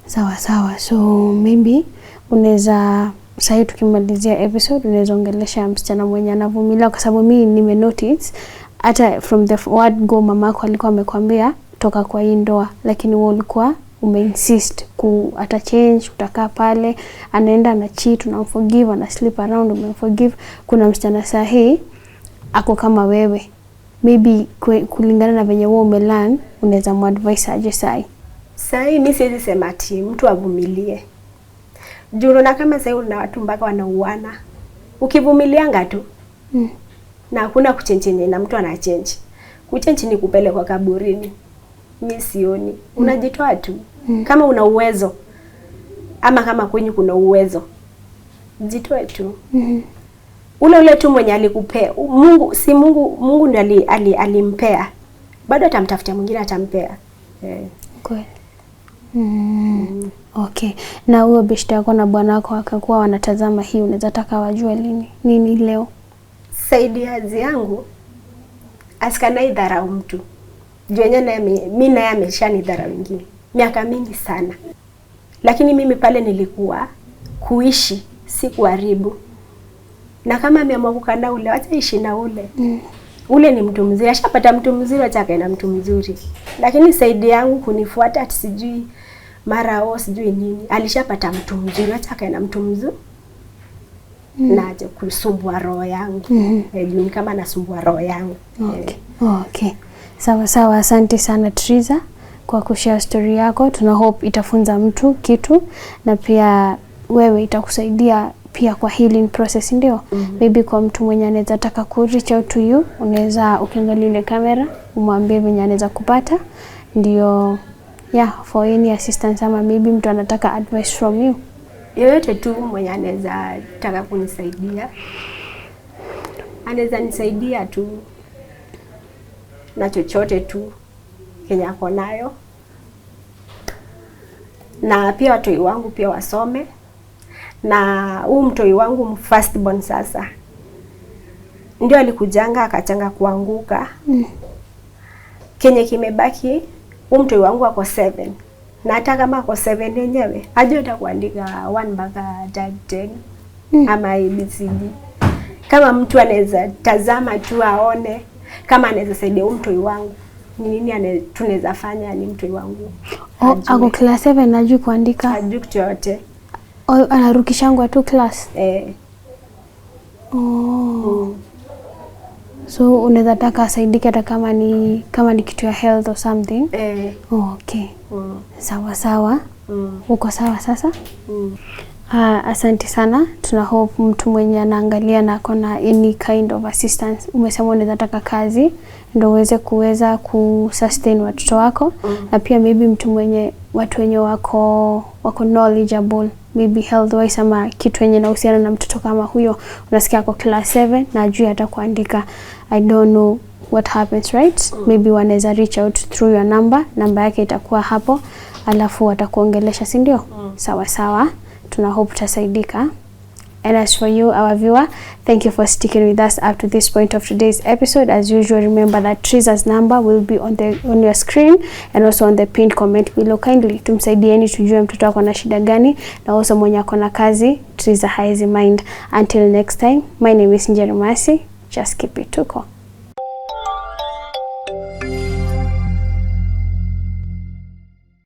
S2: Sawa. So maybe unaweza sasa tukimalizia episode unaweza ongelesha msichana mwenye anavumilia, kwa sababu mimi nime notice hata from the word go mamako alikuwa amekwambia toka kwa hii ndoa, lakini wewe ulikuwa umeinsist ata change, utakaa pale, anaenda na cheat, unamforgive, ana sleep around, umemforgive. Kuna msichana sahihi ako kama wewe, maybe kulingana na venye wewe umelearn, unaweza muadvise aje sahi?
S1: Sahi mimi siwezi sema ati mtu avumilie. Juu na kama sasa una watu mpaka wanauana. Ukivumilianga tu. Na hakuna kuchange na mtu ana change. Kuchange ni kupele kwa kaburini. Mimi sioni. Unajitoa tu. Kama una uwezo. Ama kama kwenye kuna uwezo. Jitoe tu. Ule tu mwenye alikupea. Mungu ndiye alimpea. Bado atamtafutia mwingine atampea.
S2: Kweli. Okay. Na huyo beshte yako na bwana wako akakuwa wanatazama hii, unaweza taka wajue nini leo?
S1: Saidi hazi yangu asikana idharau mtu. Jwenye na mimi naye ameshanidharau wengine miaka mingi sana. Lakini mimi pale nilikuwa kuishi, si kuharibu. Na kama ameamua kukana ule, acha ishi na ule. Ule ni mtu mzuri, ashapata mtu mzuri, acha akae na mtu mzuri. Lakini saidi yangu kunifuata ati sijui mara sijui nini. Alishapata mtu mzuri, acha akae na mtu mzuri. Na aje kusumbua roho yangu. Juu kama nasumbua roho yangu.
S2: Okay. Sawa, asante sana Triza kwa kushare story yako. Tuna hope itafunza mtu kitu, na pia wewe itakusaidia pia kwa healing process, ndio. Maybe kwa mtu mwenye anaweza taka ku reach out to you, unaweza ukiangalia ile kamera umwambie venye anaweza kupata, ndio for any assistance, ama maybe mtu anataka advice from you.
S1: Yoyote tu mwenye anaweza taka kunisaidia, anaweza nisaidia tu na chochote tu Kenya ako nayo. Na pia watoi wangu pia wasome. Na huu mtoi wangu first born sasa ndio alikujanga akachanga kuanguka. Kenye kimebaki huu mtoi wangu ako 7. Na hata kama ako 7 yenyewe ajue atakuandika 1 mpaka 10 ama ABCD. Kama mtu anaweza tazama tu aone kama anaweza saidia mtoi wangu, ni nini tunaweza fanya ni mtoi wangu.
S2: Ako class 7 najui kuandika.
S1: Ajui chochote.
S2: Anarukishangwa tu class. So unaweza taka asaidike hata kama ni kitu ya health or something. Okay. Sawa. Uko sawa sasa? Asante sana. Tuna hope mtu mwenye anaangalia na akona any kind of assistance. Umesema unaweza taka kazi ndio uweze kusustain watoto wako. Na pia maybe mtu mwenye watu wenye wako knowledgeable, maybe health wise ama kitu yenye inahusiana na mtoto kama huyo, unasikia ako class 7 na ajui hata kuandika. I don't know what happens, right? Maybe wanaweza reach out through your number yake itakuwa hapo, alafu watakuongelesha, si ndio? Sawa. Tuna hope utasaidika. And as for you, our viewer, thank you for sticking with us up to this point of today's episode. As usual, remember that Triza's number will be on your screen and also on the pinned comment below. Kindly tumsaidieni tujue mtoto wako na shida gani, na also mwenye ako na kazi Triza haezi mind. Until next time, my name is Njeri Masi. Just keep it tuko.